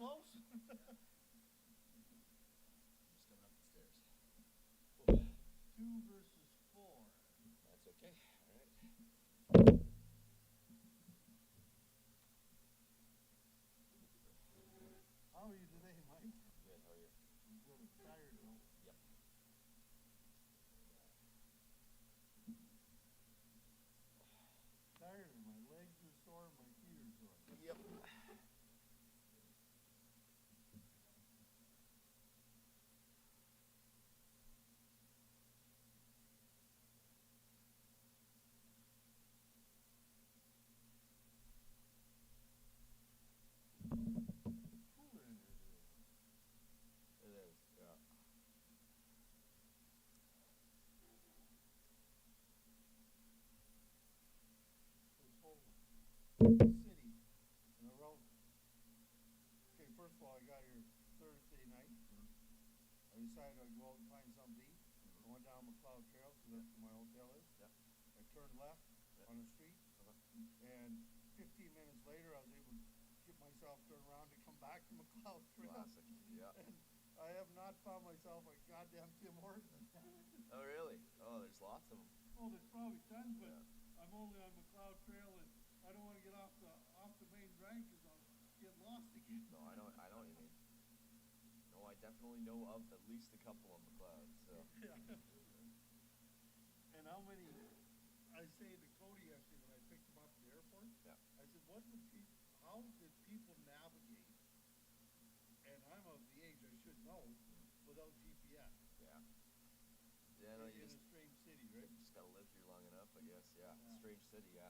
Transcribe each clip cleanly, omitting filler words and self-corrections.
close? Just coming up the stairs. Whoa. 2 versus 4. That's okay. All right. How are you today, Mike? Good. How are you? I'm good. I'm tired though. Yep. Tired and my legs are sore and my feet are sore. Yep. Cooler in there today. It is. Yeah. This whole city in a row. Okay, first of all, I got here Thursday night. I decided I'd go out and find something to eat. I went down McLeod Trail because that's where my hotel is. Yep. I turned left on the street, and 15 minutes later, I was able to get myself turned around to come back to McLeod Trail. Classic. Yeah. And I have not found myself a goddamn Tim Hortons. Oh, really? Oh, there's lots of them. Oh, there's probably tons, but Yeah. I'm only on McLeod Trail, and I don't want to get off the main drag because I'll get lost again. No, I know what you mean. No, I definitely know of at least a couple on McLeod. So. Yeah. And how many? I say to Cody yesterday when I picked him up at the airport. Yeah. I said, "What did people? How did people navigate?" And I'm of the age I should know without GPS. Yeah. Yeah. No, In you a strange city, right? just gotta live here long enough, I guess. Yeah. Yeah. Strange city. Yeah.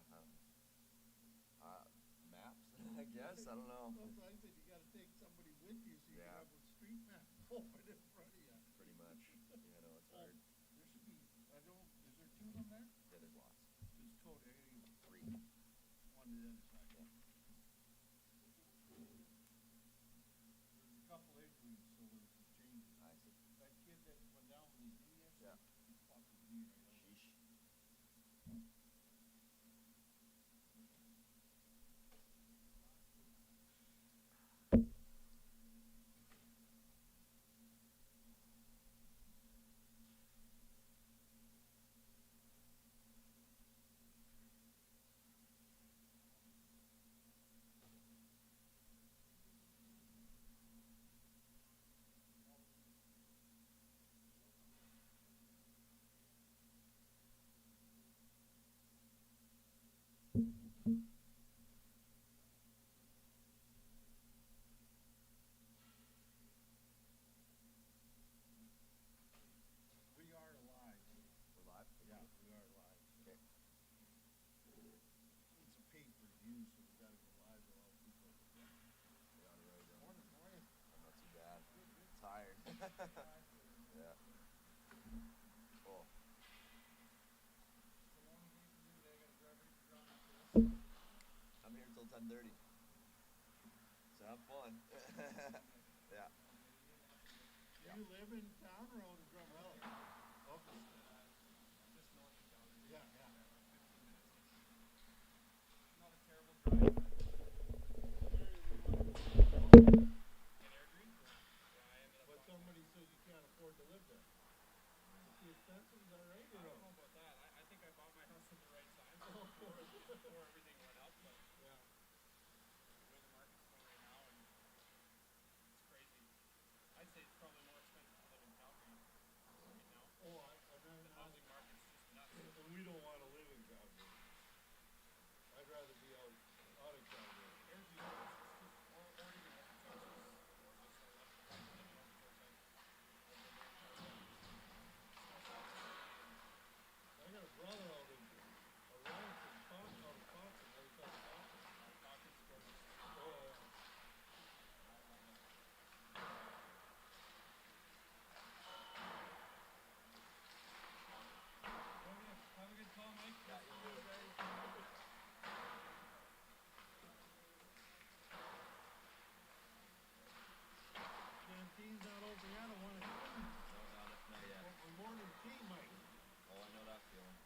Maps. I guess. I don't know. Well, so I said you got to take somebody with you so you Yeah. can have a street map open in front of you. Pretty much. Yeah. No, it's hard. There should be. I don't. Is there 2 of them there? Yeah. There's lots. Just Cody. I gotta get 3. one to the other side. Yeah. There's a couple injuries, so there's some changes. I see. That kid that went down with his knee yesterday, Yeah. he fucked his knee right up. Sheesh. We are alive. We're live. Yeah, we are alive. Okay. It's a pay-per-view, so we gotta go live to allow people. Yeah. We're on the road. Morning, how are you? I'm not too bad. Good, good. Tired. Yeah. Cool. So long day for you today. I gotta drive ready for John after this. I'm here till 10:30. So have fun. Yeah. Do you live in town or out in Drumheller? Okay. Just north of Calgary. Yeah, yeah. 15 minutes. Not a terrible drive. In Airdrie? Yeah, I ended up But buying somebody says you can't afford to live there. Is the expensive, is that right? I don't know about that. I think I bought my house at the right time before everything went up, but Yeah. the way the market's going right now, and it's crazy. I'd say it's probably more expensive to live in Calgary right now. Oh, The housing market's just nuts. and we don't want to live in Calgary. I'd rather be out of Calgary. Airdrie, or even Okotoks, or just I live in Okotoks. I got a brother out in a relative out of Thompson, right outside of Thompson. Hawkins, Gordon. Oh, yeah. Have a good call, Mike. Yeah, you too. Canteen's not open yet. I want to No, not yet. morning tea, Mike. Oh, I know that feeling.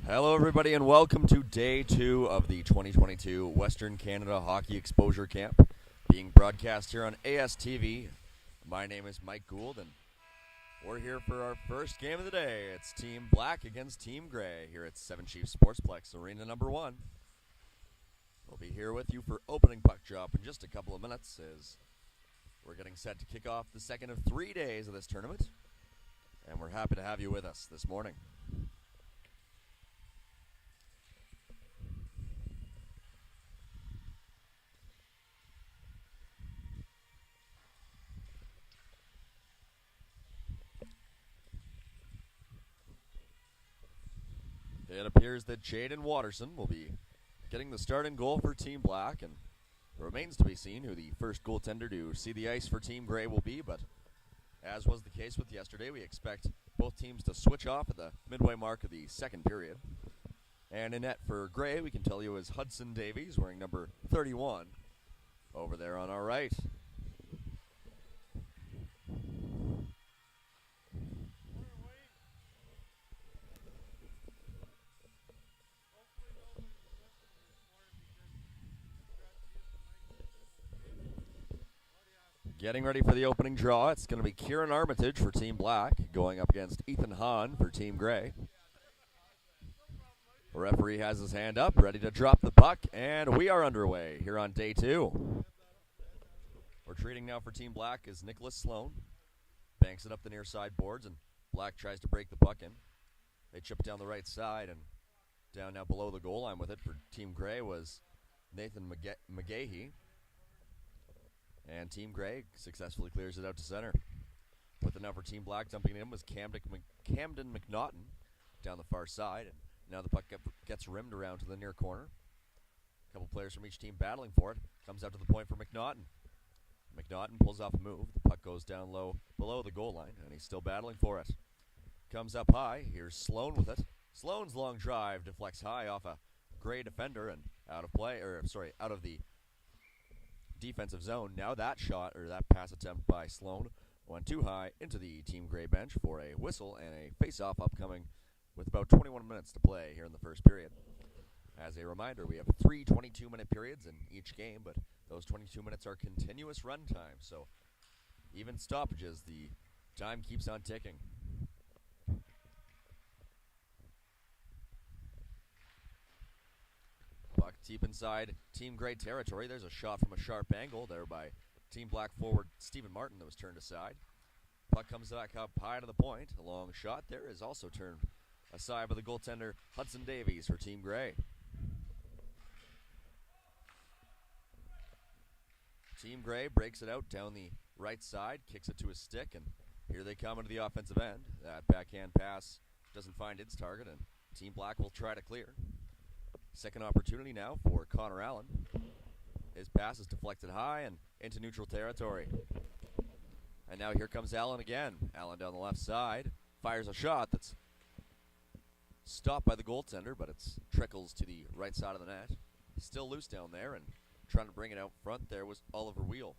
Hello, everybody, and welcome to Day 2 of the 2022 Western Canada Hockey Exposure Camp, being broadcast here on ASTV. My name is Mike Gould, and we're here for our first game of the day. It's Team Black against Team Grey here at Seven Chiefs Sportsplex Arena number 1. We'll be here with you for opening puck drop in just a couple of minutes as we're getting set to kick off the second of 3 days of this tournament, and we're happy to have you with us this morning. It appears that Jaden Watterson will be getting the starting goal for Team Black, and it remains to be seen who the first goaltender to see the ice for Team Grey will be, but as was the case with yesterday, we expect both teams to switch off at the midway mark of the second period. And in net for Grey, we can tell you, is Hudson Davies, wearing number 31, over there on our right. Getting ready for the opening draw, it's going to be Kieran Armitage for Team Black, going up against Ethan Hahn for Team Grey. The referee has his hand up, ready to drop the puck, and we are underway here on Day 2. We're treating now for Team Black is Nicholas Sloan. Banks it up the near side boards, and Black tries to break the puck in. They chip it down the right side, and down now below the goal line with it for Team Grey was Nathan McGahey. And Team Grey successfully clears it out to center. With it now for Team Black, dumping it in was Camden McNaughton down the far side. And now the puck gets rimmed around to the near corner. A couple players from each team battling for it. Comes out to the point for McNaughton. McNaughton pulls off a move. The puck goes down low below the goal line, and he's still battling for it. Comes up high. Here's Sloan with it. Sloan's long drive deflects high off a Grey defender and out of the defensive zone. Now that pass attempt by Sloan went too high into the Team Grey bench for a whistle and a face-off upcoming with about 21 minutes to play here in the first period. As a reminder, we have 3 22-minute periods in each game, but those 22 minutes are continuous run time, so even stoppages, the time keeps on ticking. Puck deep inside Team Grey territory. There's a shot from a sharp angle there by Team Black forward Stephen Martin that was turned aside. Puck comes back up high to the point. A long shot there is also turned aside by the goaltender Hudson Davies for Team Grey. Team Grey breaks it out down the right side, kicks it to his stick, and here they come into the offensive end. That backhand pass doesn't find its target, and Team Black will try to clear. Second opportunity now for Connor Allen. His pass is deflected high and into neutral territory. And now here comes Allen again. Allen down the left side, fires a shot that's stopped by the goaltender, but it trickles to the right side of the net. Still loose down there, and trying to bring it out front there was Oliver Wheel.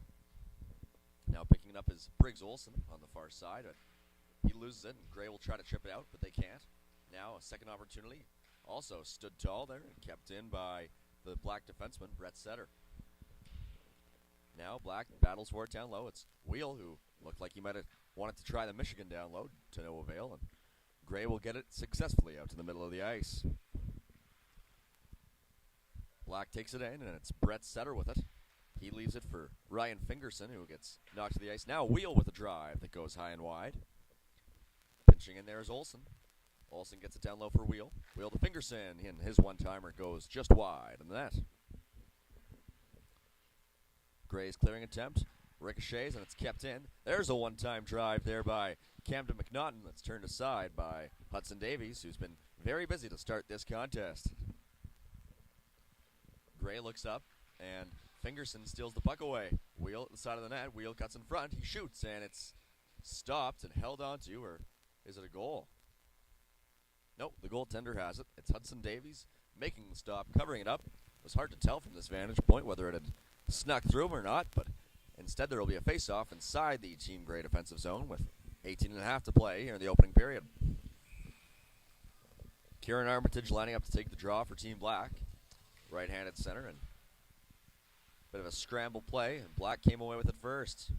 Now picking it up is Briggs Olsen on the far side. He loses it, and Grey will try to chip it out, but they can't. Now a second opportunity. Also stood tall there and kept in by the Black defenseman, Brett Setter. Now Black battles for it down low. It's Wheel, who looked like he might have wanted to try the Michigan down low to no avail, and Grey will get it successfully out to the middle of the ice. Black takes it in, and it's Brett Setter with it. He leaves it for Ryan Fingerson, who gets knocked to the ice. Now Wheel with a drive that goes high and wide. Pinching in there is Olsen. Olsen gets it down low for Wheel. Wheel to Fingerson, and his one-timer goes just wide in the net. Gray's clearing attempt. Ricochets, and it's kept in. There's a one-time drive there by Camden McNaughton that's turned aside by Hudson Davies, who's been very busy to start this contest. Gray looks up, and Fingerson steals the puck away. Wheel at the side of the net. Wheel cuts in front. He shoots, and it's stopped and held onto, or is it a goal? Nope, the goaltender has it. It's Hudson Davies making the stop, covering it up. It was hard to tell from this vantage point whether it had snuck through him or not, but instead there will be a face-off inside the Team Gray defensive zone with 18.5 to play here in the opening period. Kieran Armitage lining up to take the draw for Team Black. Right-handed center, and bit of a scramble play, and Black came away with it first.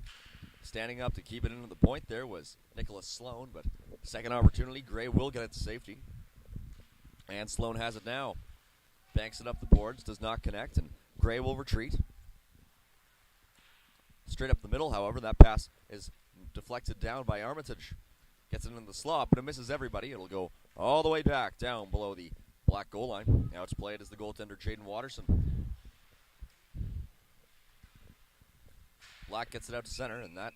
Standing up to keep it into the point there was Nicholas Sloan, but second opportunity, Gray will get it to safety. And Sloan has it now. Banks it up the boards, does not connect, and Gray will retreat. Straight up the middle, however, that pass is deflected down by Armitage. Gets it in the slot, but it misses everybody. It'll go all the way back down below the Black goal line. Now it's played as the goaltender, Jaden Watterson. Black gets it out to center, and that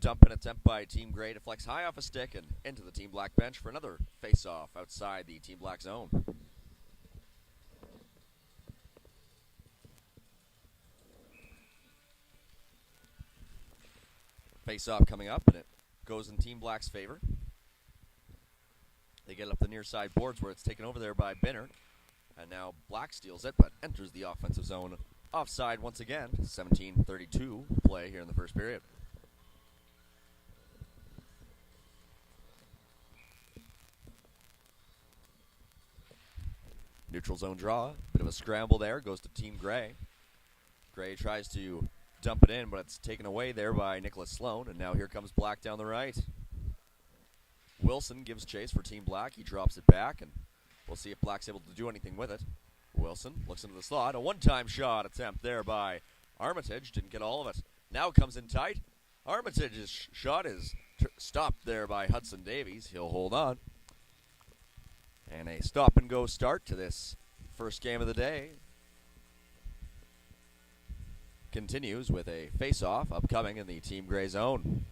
dump-in attempt by Team Gray deflects high off a stick and into the Team Black bench for another face-off outside the Team Black zone. Face-off coming up, and it goes in Team Black's favor. They get it up the near side boards where it's taken over there by Binner. And now Black steals it, but enters the offensive zone. Offside once again. 17:32 play here in the first period. Neutral zone draw. Bit of a scramble there. Goes to Team Gray. Gray tries to dump it in, but it's taken away there by Nicholas Sloan. And now here comes Black down the right. Wilson gives chase for Team Black. He drops it back, and we'll see if Black's able to do anything with it. Wilson looks into the slot. A one-time shot attempt there by Armitage. Didn't get all of it. Now comes in tight. Armitage's shot is stopped there by Hudson Davies. He'll hold on. And a stop-and-go start to this first game of the day. Continues with a face-off upcoming in the Team Gray zone.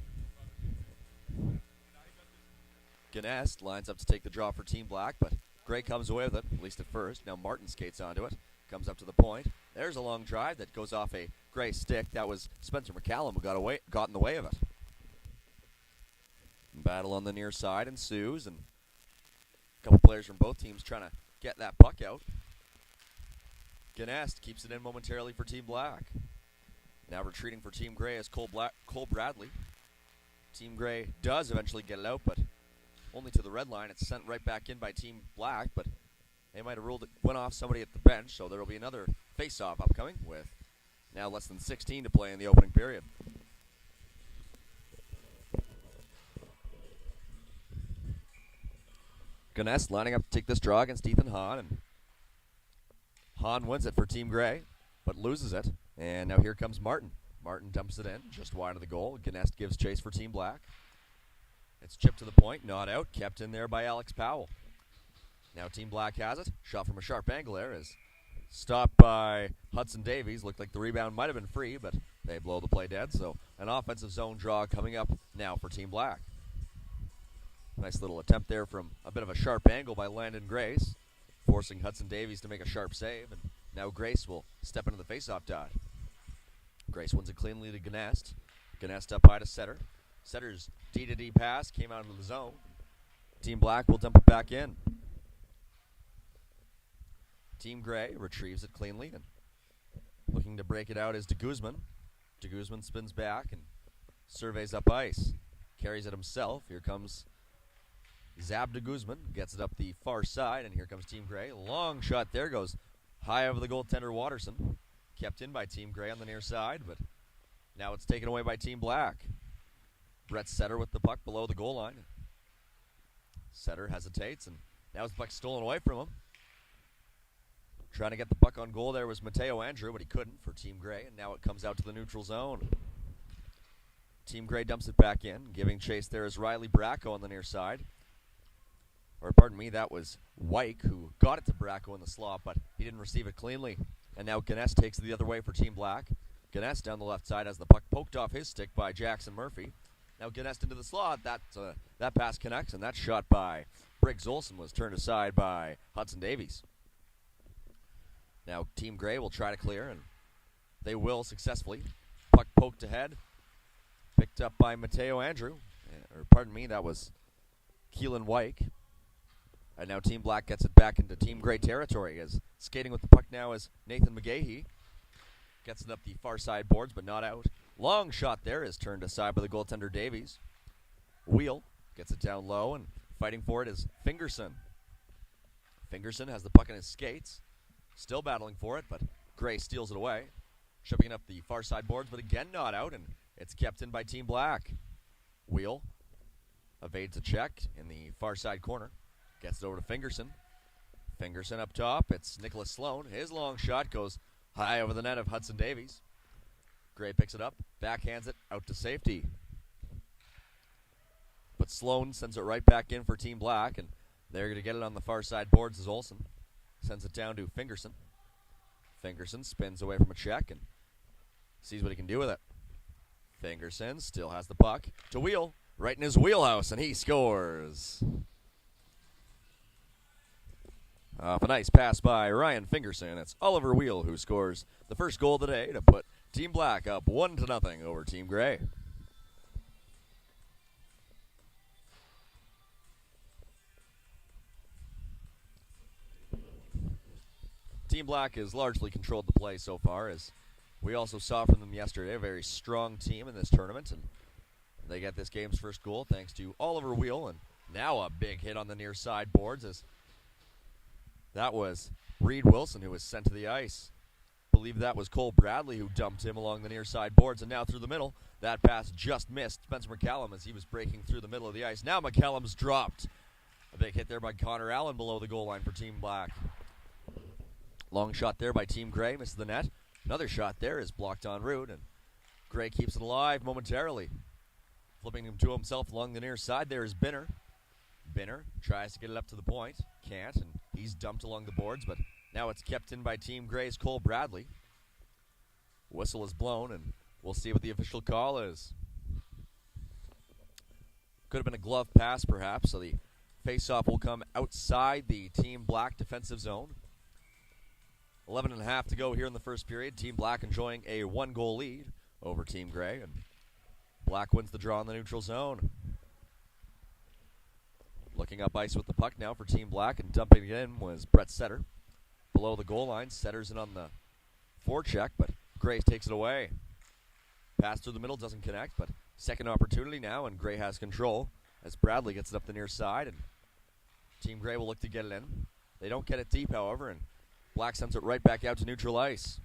Gnest lines up to take the draw for Team Black, but Gray comes away with it, at least at first. Now Martin skates onto it, comes up to the point. There's a long drive that goes off a Gray stick. That was Spencer McCallum who got in the way of it. Battle on the near side ensues, and a couple players from both teams trying to get that puck out. Gnest keeps it in momentarily for Team Black. Now retreating for Team Gray is Cole Bradley. Team Gray does eventually get it out, but only to the red line. It's sent right back in by Team Black, but they might have ruled it went off somebody at the bench, so there will be another face-off upcoming with now less than 16 to play in the opening period. Gnest lining up to take this draw against Ethan Hahn, and Hahn wins it for Team Gray, but loses it, and now here comes Martin. Martin dumps it in, just wide of the goal. Gnest gives chase for Team Black. It's chipped to the point, not out, kept in there by Alex Powell. Now Team Black has it. Shot from a sharp angle there is stopped by Hudson Davies. Looked like the rebound might have been free, but they blow the play dead. So an offensive zone draw coming up now for Team Black. Nice little attempt there from a bit of a sharp angle by Landon Grace, forcing Hudson Davies to make a sharp save. And now Grace will step into the faceoff dot. Grace wins it cleanly to Gnest. Gnest up high to Setter. Setter's D-to-D pass came out of the zone. Team Black will dump it back in. Team Gray retrieves it cleanly, and looking to break it out is de Guzman. De Guzman spins back and surveys up ice. Carries it himself. Here comes Zab de Guzman. Gets it up the far side, and here comes Team Gray. Long shot there, goes high over the goaltender Watterson. Kept in by Team Gray on the near side, but now it's taken away by Team Black. Brett Setter with the puck below the goal line. Setter hesitates, and now the puck stolen away from him. Trying to get the puck on goal there was Mateo Andrew, but he couldn't for Team Gray, and now it comes out to the neutral zone. Team Gray dumps it back in. Giving chase there is Riley Bracco on the near side. Or pardon me, that was Wyke who got it to Bracco in the slot, but he didn't receive it cleanly. And now Gnest takes it the other way for Team Black. Ganess down the left side as the puck poked off his stick by Jackson Murphy. Now Ganess into the slot. That pass connects, and that shot by Briggs Olsen was turned aside by Hudson Davies. Now Team Grey will try to clear, and they will successfully. Puck poked ahead. Picked up by Mateo Andrew. Or pardon me, that was Keelan Wyke. And now Team Black gets it back into Team Grey territory as skating with the puck now is Nathan McGahee. Gets it up the far side boards, but not out. Long shot there is turned aside by the goaltender Davies. Wheel gets it down low, and fighting for it is Fingerson. Fingerson has the puck in his skates. Still battling for it, but Grey steals it away. Shipping it up the far side boards, but again not out, and it's kept in by Team Black. Wheel evades a check in the far side corner. Gets it over to Fingerson. Fingerson up top. It's Nicholas Sloan. His long shot goes high over the net of Hudson Davies. Grey picks it up, backhands it out to safety. But Sloan sends it right back in for Team Black, and they're going to get it on the far side boards as Olsen sends it down to Fingerson. Fingerson spins away from a check and sees what he can do with it. Fingerson still has the puck to Wheel, right in his wheelhouse, and he scores. Off a nice pass by Ryan Fingerson, it's Oliver Wheel who scores the first goal of the day to put Team Black up 1-0 over Team Grey. Team Black has largely controlled the play so far, as we also saw from them yesterday. A very strong team in this tournament, and they get this game's first goal thanks to Oliver Wheel, and now a big hit on the near side boards as that was Reed Wilson who was sent to the ice. I believe that was Cole Bradley who dumped him along the near side boards, and now through the middle. That pass just missed Spencer McCallum as he was breaking through the middle of the ice. Now McCallum's dropped. A big hit there by Connor Allen below the goal line for Team Black. Long shot there by Team Grey, misses the net. Another shot there is blocked en route, and Grey keeps it alive momentarily. Flipping him to himself along the near side there is Binner. Binner tries to get it up to the point. Can't, and he's dumped along the boards, but now it's kept in by Team Grey's Cole Bradley. Whistle is blown, and we'll see what the official call is. Could have been a glove pass, perhaps, so the face-off will come outside the Team Black defensive zone. 11.5 to go here in the first period. Team Black enjoying a 1-goal lead over Team Grey, and Black wins the draw in the neutral zone. Looking up ice with the puck now for Team Black, and dumping it in was Brett Setter. Below the goal line, Setter's in on the forecheck, but Grey takes it away. Pass through the middle, doesn't connect, but second opportunity now, and Grey has control as Bradley gets it up the near side, and Team Grey will look to get it in. They don't get it deep, however, and Black sends it right back out to neutral ice.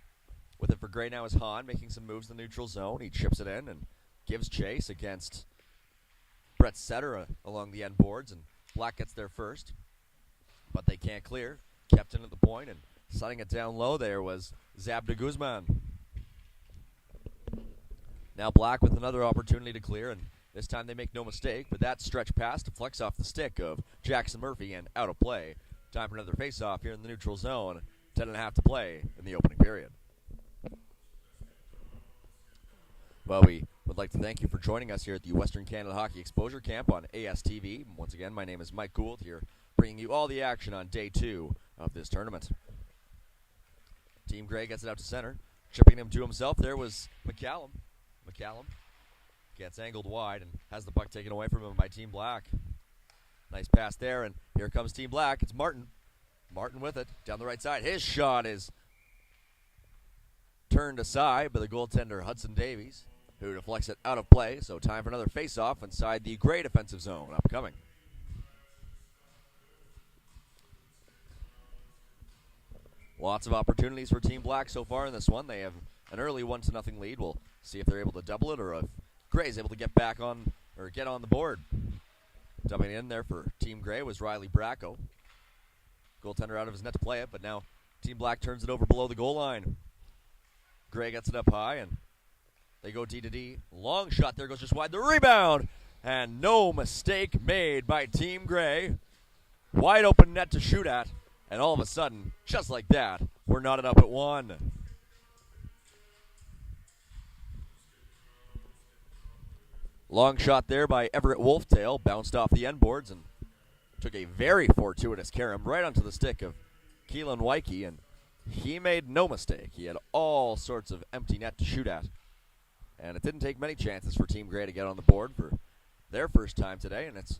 With it for Grey now is Hahn, making some moves in the neutral zone. He chips it in and gives chase against Brett Setter along the end boards, and Black gets there first, but they can't clear. Kept in at the point, and setting it down low there was Zabda Guzman. Now Black with another opportunity to clear, and this time they make no mistake, but that stretch pass deflects off the stick of Jackson Murphy and out of play. Time for another face-off here in the neutral zone. 10.5 to play in the opening period. Well, we would like to thank you for joining us here at the Western Canada Hockey Exposure Camp on ASTV. Once again, my name is Mike Gould here, bringing you all the action on day 2 of this tournament. Team Grey gets it out to center. Chipping him to himself, there was McCallum. McCallum gets angled wide and has the puck taken away from him by Team Black. Nice pass there, and here comes Team Black. It's Martin. Martin with it, down the right side. His shot is turned aside by the goaltender Hudson Davies, who deflects it out of play. So time for another face-off inside the Grey defensive zone upcoming. Lots of opportunities for Team Black so far in this one. They have an early 1-0 lead. We'll see if they're able to double it or if Grey's able to get back on or get on the board. Dumping in there for Team Grey was Riley Bracco. Goaltender out of his net to play it, but now Team Black turns it over below the goal line. Grey gets it up high, and they go D to D. Long shot there, goes just wide. The rebound, and no mistake made by Team Grey. Wide open net to shoot at, and all of a sudden, just like that, we're knotted up at 1. Long shot there by Everett Wolftail, bounced off the end boards and took a very fortuitous carom right onto the stick of Keelan Wyke, and he made no mistake. He had all sorts of empty net to shoot at. And it didn't take many chances for Team Grey to get on the board for their first time today, and it's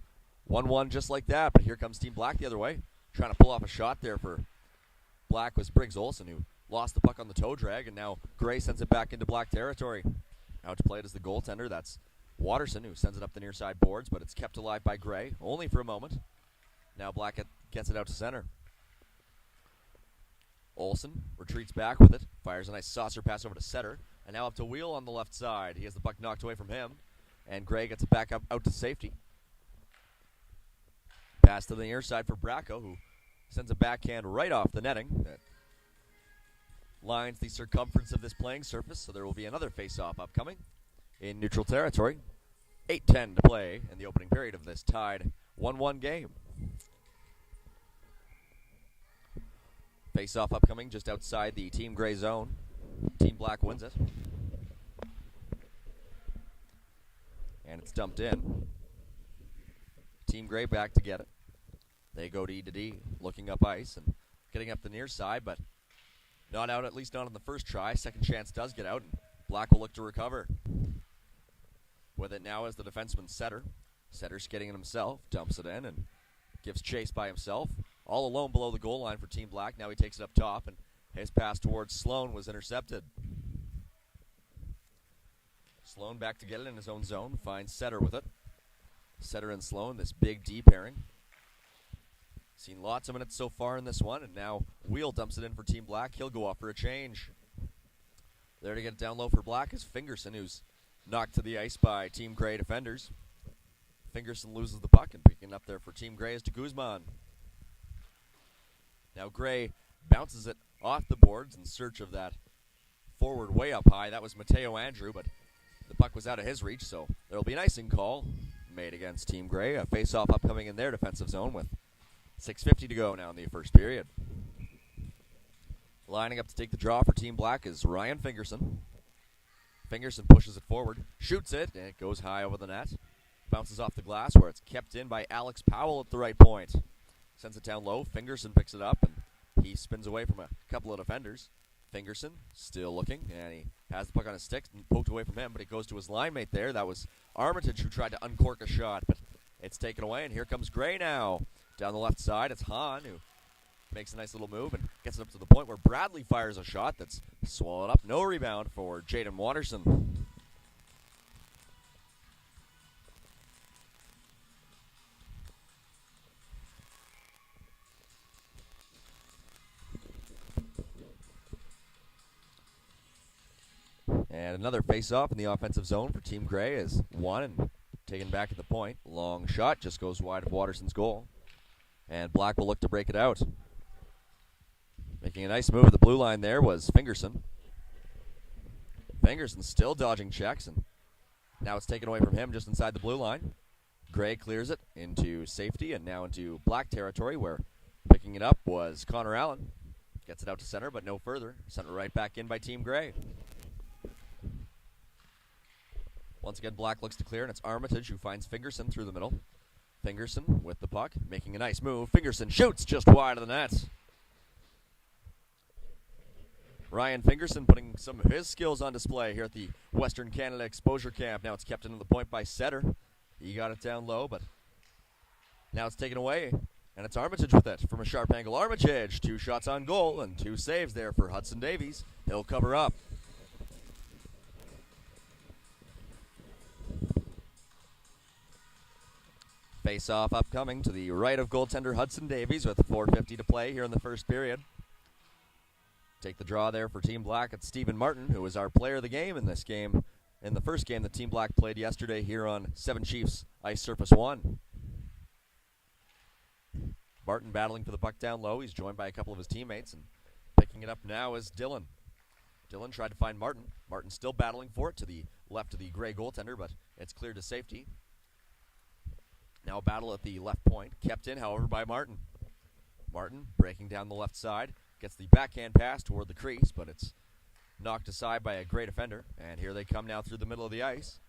1-1 just like that. But here comes Team Black the other way. Trying to pull off a shot there for Black was Briggs Olsen, who lost the puck on the toe drag, and now Grey sends it back into Black territory. Out to play it as the goaltender. That's Watterson, who sends it up the near side boards, but it's kept alive by Grey, only for a moment. Now Black gets it out to center. Olsen retreats back with it, fires a nice saucer pass over to Setter, and now up to Wheel on the left side. He has the puck knocked away from him, and Grey gets it back up out to safety. Pass to the near side for Bracco, who sends a backhand right off the netting. That lines the circumference of this playing surface, so there will be another face-off upcoming in neutral territory. 8:10 to play in the opening period of this tied 1-1 game. Face-off upcoming just outside the Team Grey zone. Team Black wins it. And it's dumped in. Team Grey back to get it. They go to E-to-D, looking up ice and getting up the near side, but not out, at least not on the first try. Second chance does get out, and Black will look to recover. With it now is the defenseman Setter. Setter's getting it himself, dumps it in, and gives chase by himself. All alone below the goal line for Team Black. Now he takes it up top, and his pass towards Sloan was intercepted. Sloan back to get it in his own zone, finds Setter with it. Setter and Sloan, this big D pairing. Seen lots of minutes so far in this one, and now Wheel dumps it in for Team Black. He'll go off for a change. There to get it down low for Black is Fingerson, who's knocked to the ice by Team Grey defenders. Fingerson loses the puck, and picking up there for Team Grey is de Guzman. Now Grey bounces it off the boards in search of that forward way up high. That was Mateo Andrew, but the puck was out of his reach, so there will be an icing call made against Team Grey. A face-off upcoming in their defensive zone with 6:50 to go now in the first period. Lining up to take the draw for Team Black is Ryan Fingerson. Fingerson pushes it forward, shoots it, and it goes high over the net. Bounces off the glass where it's kept in by Alex Powell at the right point. Sends it down low. Fingerson picks it up, and he spins away from a couple of defenders. Fingerson still looking, and he has the puck on his stick and poked away from him, but it goes to his line mate there. That was Armitage who tried to uncork a shot, but it's taken away, and here comes Grey now. Down the left side, it's Hahn who makes a nice little move and gets it up to the point where Bradley fires a shot that's swallowed up. No rebound for Jaden Watterson. And another face-off in the offensive zone for Team Grey is won and taken back at the point. Long shot just goes wide of Watterson's goal. And Black will look to break it out. Making a nice move at the blue line there was Fingerson. Fingerson still dodging checks, and now it's taken away from him just inside the blue line. Grey clears it into safety and now into Black territory, where picking it up was Connor Allen. Gets it out to center, but no further. Sent it right back in by Team Grey. Once again, Black looks to clear, and it's Armitage who finds Fingerson through the middle. Fingerson with the puck, making a nice move. Fingerson shoots just wide of the net. Ryan Fingerson putting some of his skills on display here at the Western Canada Exposure Camp. Now it's kept into the point by Setter. He got it down low, but now it's taken away, and it's Armitage with it from a sharp angle. Armitage, 2 shots on goal and 2 saves there for Hudson Davies. He'll cover up. Face-off upcoming to the right of goaltender Hudson Davies with 4:50 to play here in the first period. Take the draw there for Team Black. It's Stephen Martin, who was our player of the game in this game, in the first game that Team Black played yesterday here on Seven Chiefs Ice Surface 1. Martin battling for the puck down low. He's joined by a couple of his teammates, and picking it up now is Dylan. Dylan tried to find Martin. Martin still battling for it to the left of the Grey goaltender, but it's cleared to safety. Now a battle at the left point, kept in, however, by Martin. Martin breaking down the left side, gets the backhand pass toward the crease, but it's knocked aside by a Grey defender. And here they come now through the middle of the ice.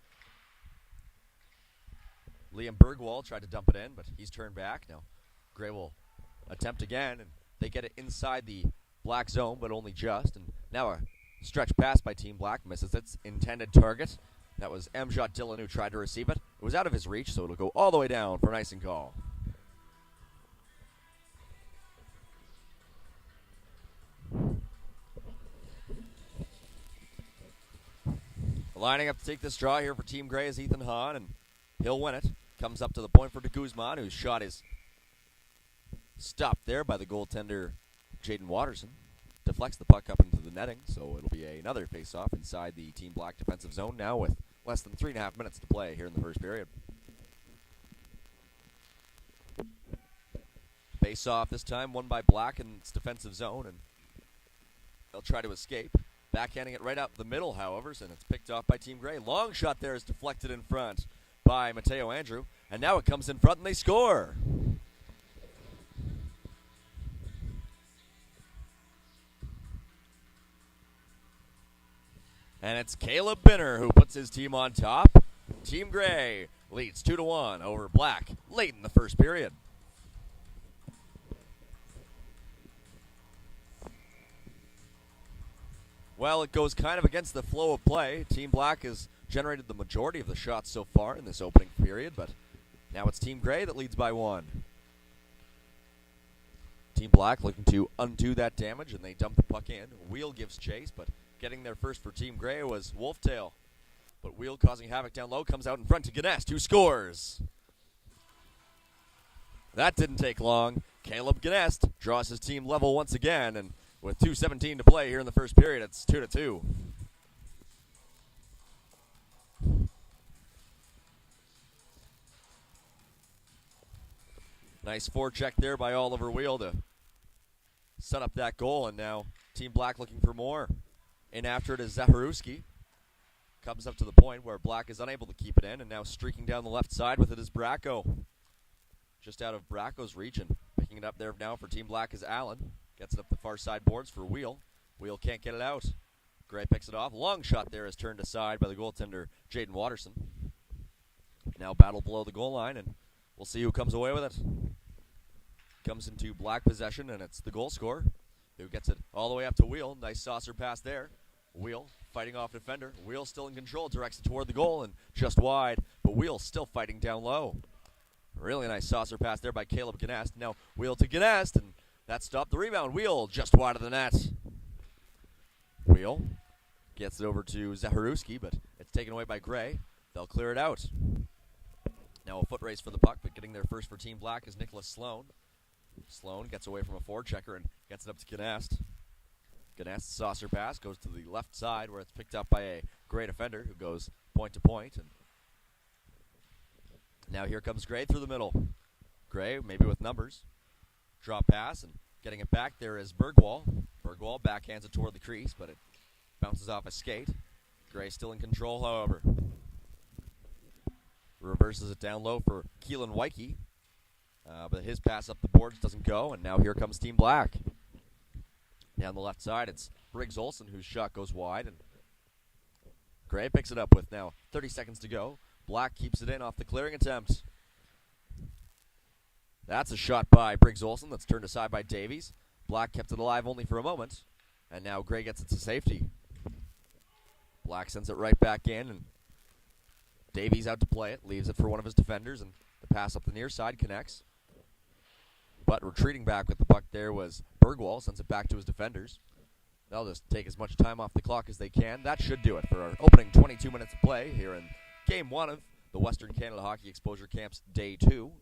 Liam Bergwall tried to dump it in, but he's turned back. Now Gray will attempt again, and they get it inside the Black zone, but only just. And now a stretch pass by Team Black misses its intended target. That was Amjad Dillon who tried to receive it. It was out of his reach, so it'll go all the way down for an icing call. Lining up to take this draw here for Team Gray is Ethan Hahn, and he'll win it. Comes up to the point for de Guzman, whose shot is stopped there by the goaltender Jaden Watterson. Deflects the puck up into the netting, so it'll be another face-off inside the Team Black defensive zone now with less than 3.5 minutes to play here in the first period. Face-off this time won by Black in its defensive zone, and they'll try to escape. Backhanding it right up the middle, however, and it's picked off by Team Gray. Long shot there is deflected in front by Mateo Andrew, and now it comes in front and they score. And it's Caleb Binner who puts his team on top. Team Gray leads 2-1 over Black late in the first period. Well, it goes kind of against the flow of play. Team Black has generated the majority of the shots so far in this opening period, but now it's Team Gray that leads by 1. Team Black looking to undo that damage, and they dump the puck in. Wheel gives chase, but getting there first for Team Gray was Wolftail. But Wheel causing havoc down low, comes out in front to Gnest, who scores. That didn't take long. Caleb Gnest draws his team level once again, and with 2:17 to play here in the first period, it's 2-2. Nice forecheck there by Oliver Wheel to set up that goal, and now Team Black looking for more. In after it is Zaharuski. Comes up to the point where Black is unable to keep it in, and now streaking down the left side with it is Bracco. Just out of Bracco's region. Picking it up there now for Team Black is Allen. Gets it up the far side boards for Wheel. Wheel can't get it out. Gray picks it off. Long shot there is turned aside by the goaltender, Jaden Watterson. Now battle below the goal line, and we'll see who comes away with it. Comes into Black possession, and it's the goal scorer who gets it all the way up to Wheel. Nice saucer pass there. Wheel fighting off defender. Wheel still in control, directs it toward the goal, and just wide, but Wheel still fighting down low. Really nice saucer pass there by Caleb Gnest. Now Wheel to Gnest, and that stopped the rebound. Wheel just wide of the net. Wheel gets it over to Zaharuski, but it's taken away by Gray. They'll clear it out. Now a foot race for the puck, but getting there first for Team Black is Nicholas Sloan. Sloan gets away from a forechecker and gets it up to Gnest. Gnest's saucer pass goes to the left side where it's picked up by a Gray defender who goes point to point. And now here comes Gray through the middle. Gray, maybe with numbers. Drop pass, and getting it back there is Bergwall. Bergwall backhands it toward the crease, but it bounces off a skate. Gray still in control, however. Reverses it down low for Keelan Wyke. But his pass up the boards doesn't go, and now here comes Team Black. Down the left side, it's Briggs Olsen whose shot goes wide, and Gray picks it up with now 30 seconds to go. Black keeps it in off the clearing attempt. That's a shot by Briggs Olsen that's turned aside by Davies. Black kept it alive only for a moment, and now Gray gets it to safety. Black sends it right back in, and Davies out to play it, leaves it for one of his defenders, and the pass up the near side connects. But retreating back with the puck there was Bergwall, sends it back to his defenders. They'll just take as much time off the clock as they can. That should do it for our opening 22 minutes of play here in Game 1 of the Western Canada Hockey Exposure Camps Day 2,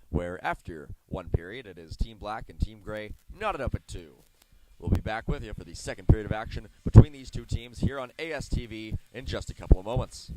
where after one period it is Team Black and Team Gray knotted up at 2. We'll be back with you for the second period of action between these two teams here on ASTV in just a couple of moments.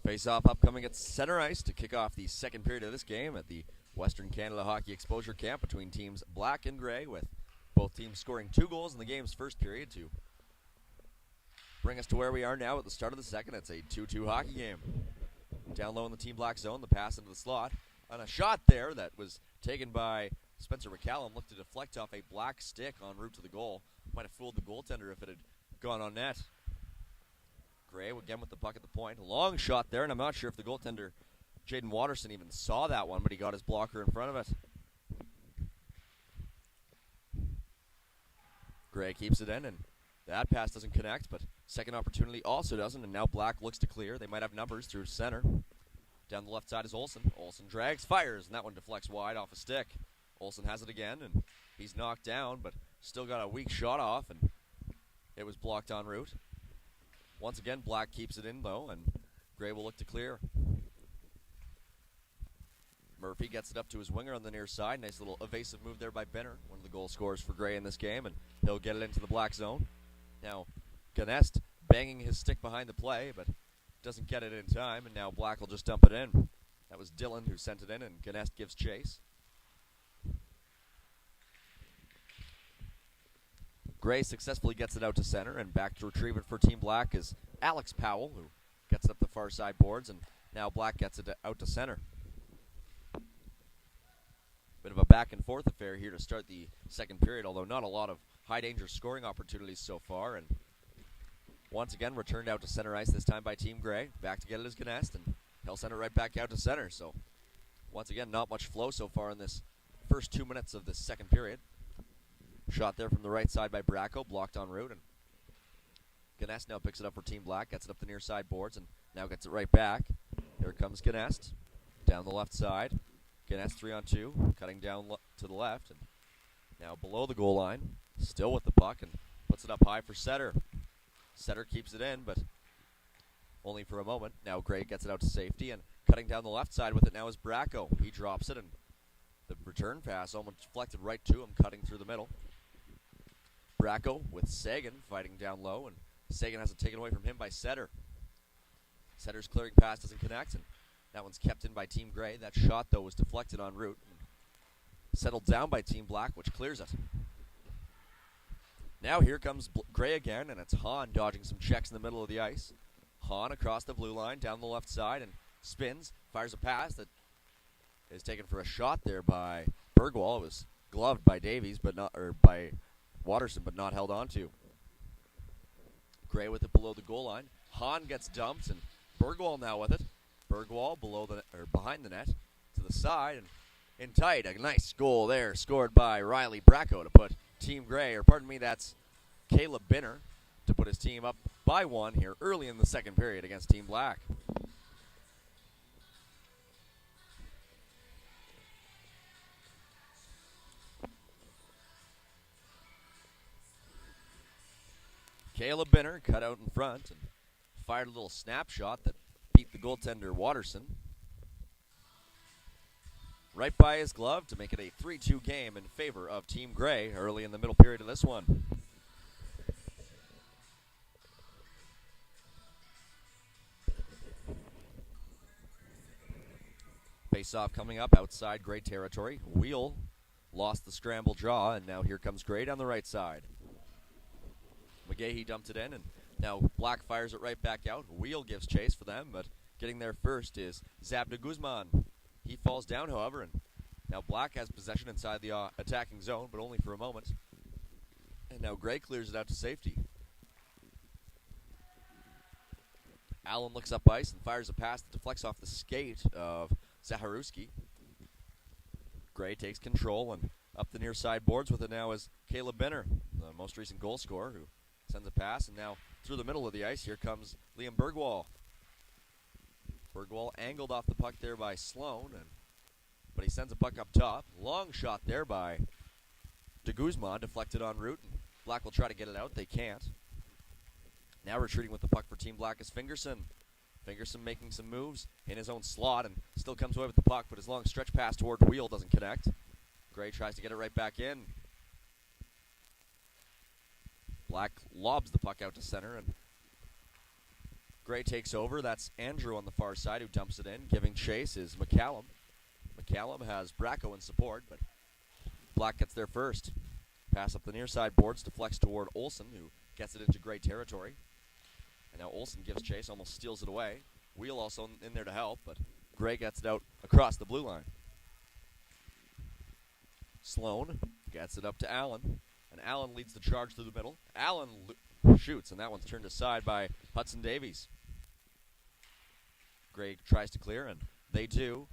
Face-off upcoming at center ice to kick off the second period of this game at the Western Canada Hockey Exposure Camp between teams Black and Gray, with both teams scoring 2 goals in the game's first period to bring us to where we are now at the start of the second. It's a 2-2 hockey game. Down low in the Team Black zone, the pass into the slot. On a shot there that was taken by Spencer McCallum, looked to deflect off a Black stick en route to the goal. Might have fooled the goaltender if it had gone on net. Gray again with the puck at the point. A long shot there, and I'm not sure if the goaltender, Jaden Watterson, even saw that one, but he got his blocker in front of it. Gray keeps it in, and that pass doesn't connect, but second opportunity also doesn't, and now Black looks to clear. They might have numbers through center. Down the left side is Olsen. Olsen drags, fires, and that one deflects wide off a stick. Olsen has it again, and he's knocked down, but still got a weak shot off, and it was blocked en route. Once again, Black keeps it in, though, and Gray will look to clear. Murphy gets it up to his winger on the near side. Nice little evasive move there by Benner, one of the goal scorers for Gray in this game, and he'll get it into the Black zone. Now, Ganest banging his stick behind the play, but doesn't get it in time, and now Black will just dump it in. That was Dillon who sent it in, and Ganest gives chase. Gray successfully gets it out to center, and back to retrieve it for Team Black is Alex Powell, who gets it up the far side boards, and now Black gets it out to center. Bit of a back and forth affair here to start the second period, although not a lot of high danger scoring opportunities so far, and once again returned out to center ice, this time by Team Gray. Back to get it is Ganest, and he'll send it right back out to center, so once again not much flow so far in this first 2 minutes of this second period. Shot there from the right side by Bracco, blocked en route, and Ganest now picks it up for Team Black, gets it up the near side boards, and now gets it right back. Here comes Ganest, down the left side. Ganest 3-on-2, cutting down to the left, and now below the goal line, still with the puck, and puts it up high for Setter. Setter keeps it in, but only for a moment. Now Gray gets it out to safety, and cutting down the left side with it now is Bracco. He drops it, and the return pass almost deflected right to him, cutting through the middle. Bracco with Sagan fighting down low, and Sagan has it taken away from him by Setter. Setter's clearing pass doesn't connect, and that one's kept in by Team Gray. That shot, though, was deflected en route, and settled down by Team Black, which clears it. Now here comes Gray again, and it's Hahn dodging some checks in the middle of the ice. Hahn across the blue line, down the left side, and spins, fires a pass that is taken for a shot there by Bergwall. It was gloved by Davies, but not, or by Watterson, but not held onto. Gray with it below the goal line. Hahn gets dumped, and Bergwall now with it. Bergwall behind the net to the side, and in tight. A nice goal there, scored by Riley Bracco to put Team Gray, or pardon me, that's Caleb Binner, to put his team up by 1 here early in the second period against Team Black. Caleb Binner cut out in front and fired a little snapshot that beat the goaltender Watterson right by his glove to make it a 3-2 game in favor of Team Gray early in the middle period of this one. Face-off coming up outside Gray territory. Wheel lost the scramble draw, and now here comes Gray down the right side. McGahey dumped it in, and now Black fires it right back out. Wheel gives chase for them, but getting there first is Zabda Guzman. He falls down, however, and now Black has possession inside the attacking zone, but only for a moment. And now Gray clears it out to safety. Allen looks up ice and fires a pass that deflects off the skate of Zaharuski. Gray takes control, and up the near side boards with it now is Caleb Binner, the most recent goal scorer, who sends a pass, and now through the middle of the ice, here comes Liam Bergwall. Bergwall angled off the puck there by Sloan, but he sends a puck up top. Long shot there by de Guzman, deflected en route, and Black will try to get it out. They can't. Now retreating with the puck for Team Black is Fingerson. Fingerson making some moves in his own slot and still comes away with the puck, but his long stretch pass toward Wheel doesn't connect. Gray tries to get it right back in. Black lobs the puck out to center, and Gray takes over. That's Andrew on the far side who dumps it in. Giving chase is McCallum. McCallum has Bracco in support, but Black gets there first. Pass up the near side boards, deflects toward Olsen, who gets it into Gray territory. And now Olsen gives chase, almost steals it away. Wheel also in there to help, but Gray gets it out across the blue line. Sloan gets it up to Allen, and Allen leads the charge through the middle. Allen shoots, and that one's turned aside by Hudson Davies. Gray tries to clear, and they do.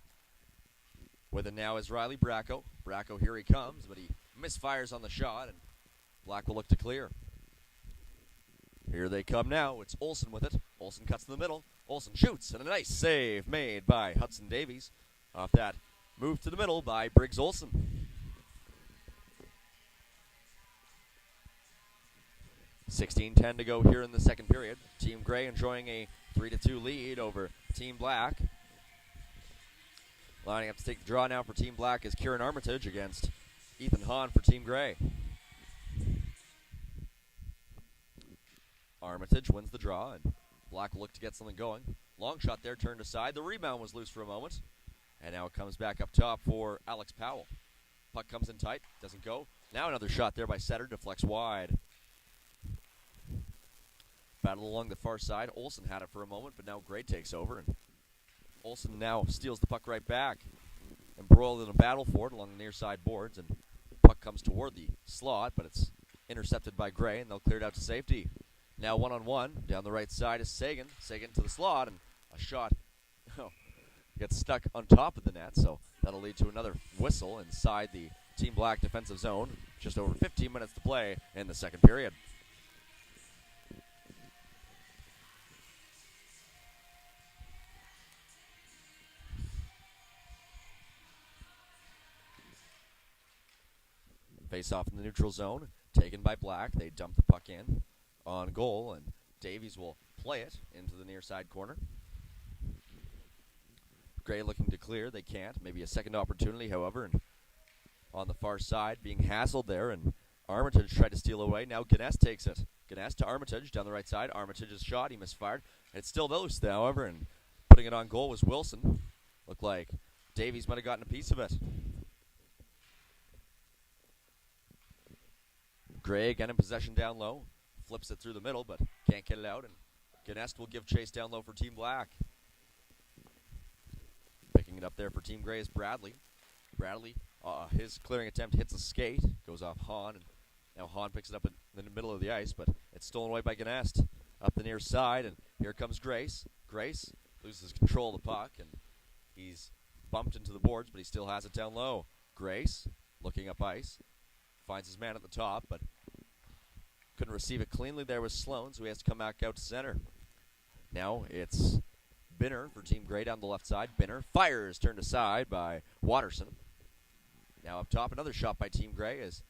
With it now is Riley Bracco. Bracco, here he comes, but he misfires on the shot, and Black will look to clear. Here they come now. It's Olsen with it. Olsen cuts to the middle. Olsen shoots, and a nice save made by Hudson Davies off that move to the middle by Briggs Olsen. 16-10 to go here in the second period. Team Gray enjoying a 3-2 lead over Team Black. Lining up to take the draw now for Team Black is Kieran Armitage against Ethan Hahn for Team Gray. Armitage wins the draw, and Black will look to get something going. Long shot there, turned aside. The rebound was loose for a moment, and now it comes back up top for Alex Powell. Puck comes in tight, doesn't go. Now another shot there by Setter, deflects wide. Battle along the far side. Olsen had it for a moment, but now Gray takes over, and Olsen now steals the puck right back. Embroiled in a battle for it along the near side boards, and puck comes toward the slot, but it's intercepted by Gray, and they'll clear it out to safety. Now one-on-one, down the right side is Sagan. Sagan to the slot, and a shot gets stuck on top of the net, so that'll lead to another whistle inside the Team Black defensive zone. Just over 15 minutes to play in the second period. Face off in the neutral zone, taken by Black. They dump the puck in on goal, and Davies will play it into the near side corner. Gray looking to clear. They can't. Maybe a second opportunity, however, and on the far side being hassled there, and Armitage tried to steal away. Now Ganes takes it. Ganes to Armitage down the right side. Armitage's shot, he misfired. It's still loose, however, and putting it on goal was Wilson. Looked like Davies might have gotten a piece of it. Gray again in possession down low. Flips it through the middle, but can't get it out, and Ganest will give chase down low for Team Black. Picking it up there for Team Gray is Bradley. Bradley, his clearing attempt hits a skate, goes off Hahn, and now Hahn picks it up in the middle of the ice, but it's stolen away by Ganest. Up the near side, and here comes Grace. Grace loses control of the puck, and he's bumped into the boards, but he still has it down low. Grace, looking up ice, finds his man at the top, but couldn't receive it cleanly there with Sloan, so he has to come back out to center. Now it's Binner for Team Gray down the left side. Binner fires, turned aside by Watterson. Now up top, another shot by Team Gray is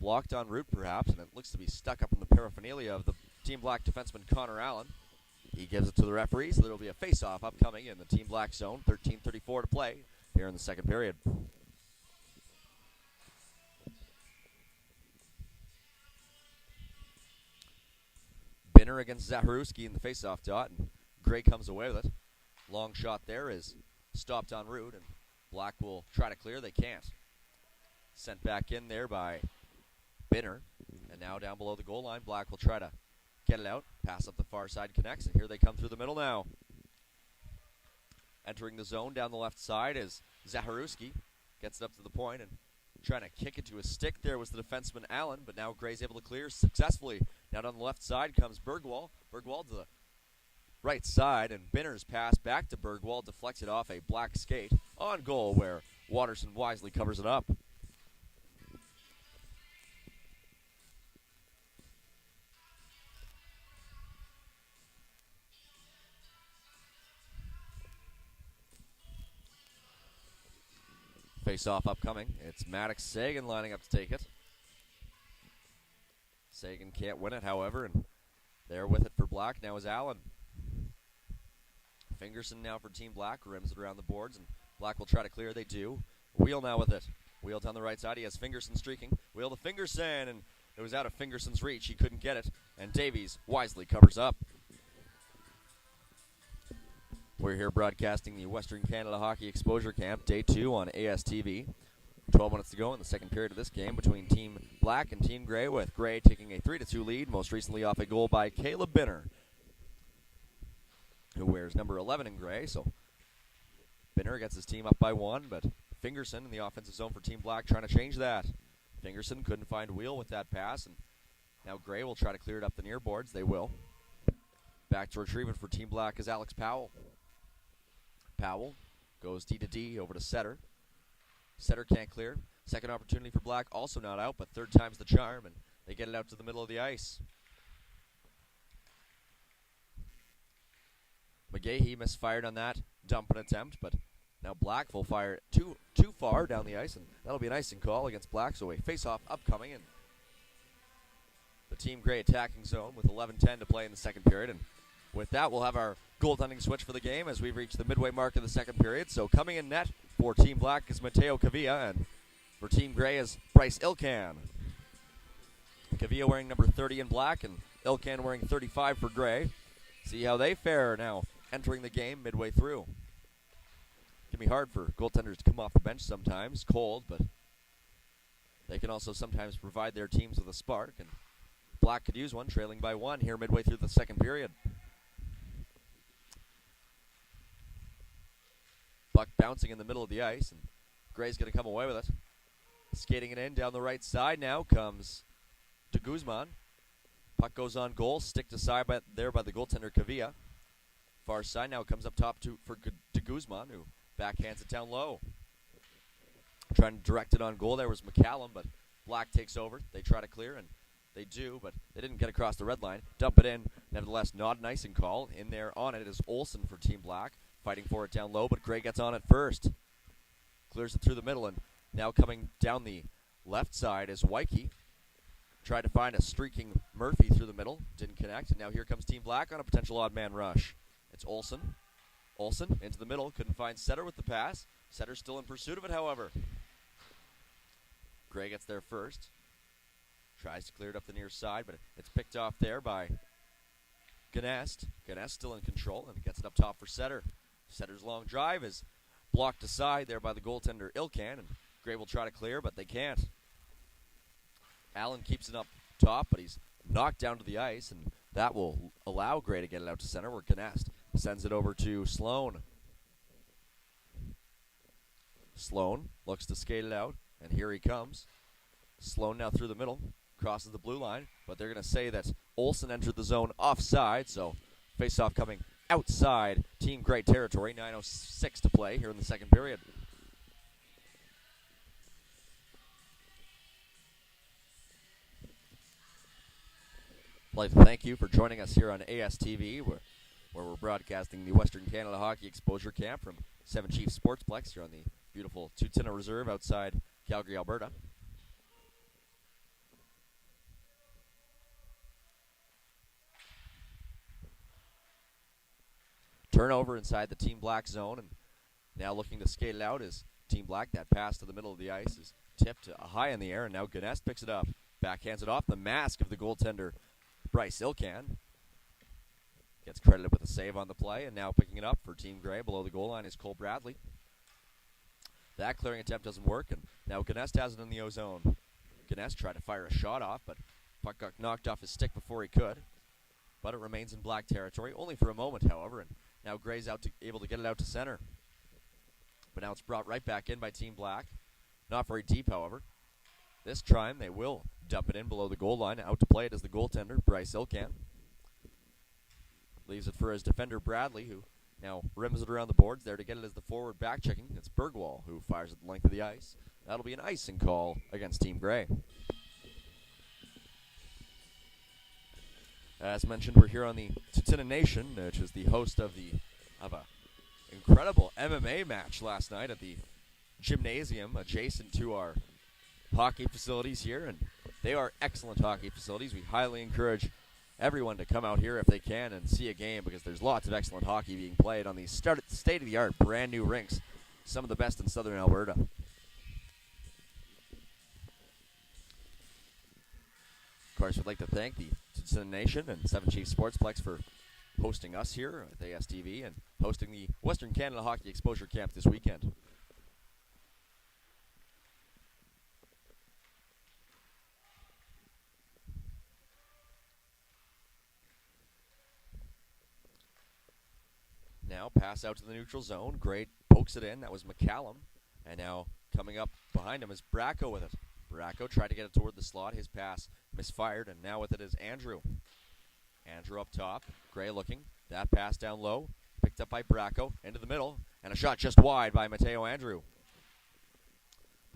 blocked en route perhaps, and it looks to be stuck up in the paraphernalia of the Team Black defenseman Connor Allen. He gives it to the referee, so there will be a face-off upcoming in the Team Black zone. 13:34 to play here in the second period. Binner against Zaharuski in the face-off dot, and Gray comes away with it. Long shot there is stopped en route, and Black will try to clear. They can't. Sent back in there by Binner, and now down below the goal line, Black will try to get it out. Pass up the far side, connects, and here they come through the middle now. Entering the zone down the left side is Zaharuski. Gets it up to the point and trying to kick it to his stick there was the defenseman Allen, but now Gray's able to clear successfully. Now down the left side comes Bergwall. Bergwall to the right side, and Binner's pass back to Bergwall deflected off a Black skate on goal where Watterson wisely covers it up. Face-off upcoming. It's Maddox Sagan lining up to take it. Sagan can't win it, however, and there with it for Black now is Allen. Fingerson now for Team Black, rims it around the boards, and Black will try to clear. They do. Wheel now with it. Wheel down the right side. He has Fingerson streaking. Wheel to Fingerson, and it was out of Fingerson's reach. He couldn't get it, and Davies wisely covers up. We're here broadcasting the Western Canada Hockey Exposure Camp, Day 2 on ASTV. 12 minutes to go in the second period of this game between Team Black and Team Grey, with Grey taking a 3-2 lead, most recently off a goal by Caleb Binner, who wears number 11 in Grey. So Binner gets his team up by 1, but Fingerson in the offensive zone for Team Black trying to change that. Fingerson couldn't find Wheel with that pass, and now Grey will try to clear it up the near boards. They will. Back to retrieve it for Team Black is Alex Powell. Powell goes D to D over to Setter. Setter can't clear. Second opportunity for Black, also not out, but third time's the charm, and they get it out to the middle of the ice. McGahee misfired on that dumping attempt, but now Black will fire it too far down the ice, and that'll be an icing call against Black, so a face-off upcoming, and the Team Grey attacking zone with 11:10 to play in the second period. And with that, we'll have our goaltending switch for the game as we've reached the midway mark of the second period. So coming in net for Team Black is Mateo Cavilla, and for Team Grey is Bryce Ilkan. Cavilla wearing number 30 in Black, and Ilkan wearing 35 for Grey. See how they fare now entering the game midway through. It can be hard for goaltenders to come off the bench sometimes, cold, but they can also sometimes provide their teams with a spark, and Black could use one, trailing by 1 here midway through the second period. Puck bouncing in the middle of the ice, and Gray's going to come away with it. Skating it in down the right side now comes de Guzman. Puck goes on goal, stick to side there by the goaltender Cavilla. Far side now comes up top for de Guzman, who backhands it down low. Trying to direct it on goal there was McCallum, but Black takes over. They try to clear, and they do, but they didn't get across the red line. Dump it in, nevertheless not an icing call. In there on it is Olsen for Team Black, fighting for it down low, but Grey gets on it first. Clears it through the middle, and now coming down the left side is Wyke. Tried to find a streaking Murphy through the middle, didn't connect, and now here comes Team Black on a potential odd man rush. It's Olsen. Olsen into the middle, couldn't find Setter with the pass. Setter's still in pursuit of it, however. Grey gets there first. Tries to clear it up the near side, but it's picked off there by Ganest. Ganest still in control, and gets it up top for Setter. Setter's long drive is blocked aside there by the goaltender Ilkan, and Grey will try to clear, but they can't. Allen keeps it up top, but he's knocked down to the ice, and that will allow Grey to get it out to center, where Ganest sends it over to Sloan. Sloan looks to skate it out, and here he comes. Sloan now through the middle, crosses the blue line, but they're going to say that Olsen entered the zone offside, so face-off coming outside Team Grey territory. 9:06 to play here in the second period. I'd like to thank you for joining us here on ASTV, where we're broadcasting the Western Canada Hockey Exposure Camp from Seven Chiefs Sportsplex here on the beautiful Tutina Reserve outside Calgary, Alberta. Turnover inside the Team Black zone, and now looking to skate it out is Team Black. That pass to the middle of the ice is tipped high in the air, and now Ganest picks it up. Backhands it off the mask of the goaltender Bryce Ilkan. Gets credited with a save on the play, and now picking it up for Team Grey below the goal line is Cole Bradley. That clearing attempt doesn't work, and now Ganest has it in the O-zone. Ganest tried to fire a shot off, but puck got knocked off his stick before he could. But it remains in Black territory, only for a moment, however, and now Gray's able to get it out to center. But now it's brought right back in by Team Black. Not very deep, however. This time they will dump it in below the goal line. Out to play it is the goaltender, Bryce Ilkan. Leaves it for his defender, Bradley, who now rims it around the boards. There to get it as the forward back checking. It's Bergwall who fires at the length of the ice. That'll be an icing call against Team Grey. As mentioned, we're here on the Tutina Nation, which is the host of an incredible MMA match last night at the gymnasium adjacent to our hockey facilities here, and they are excellent hockey facilities. We highly encourage everyone to come out here if they can and see a game, because there's lots of excellent hockey being played on these state-of-the-art brand new rinks, some of the best in southern Alberta. Of course, we'd like to thank the Tutina Nation and Seven Chiefs Sportsplex for hosting us here at ASTV and hosting the Western Canada Hockey Exposure Camp this weekend. Now pass out to the neutral zone. Gray pokes it in. That was McCallum. And now coming up behind him is Bracco with it. Bracco tried to get it toward the slot. His pass misfired, and now with it is Andrew. Andrew up top. Gray looking. That pass down low. Picked up by Bracco. Into the middle. And a shot just wide by Mateo Andrew.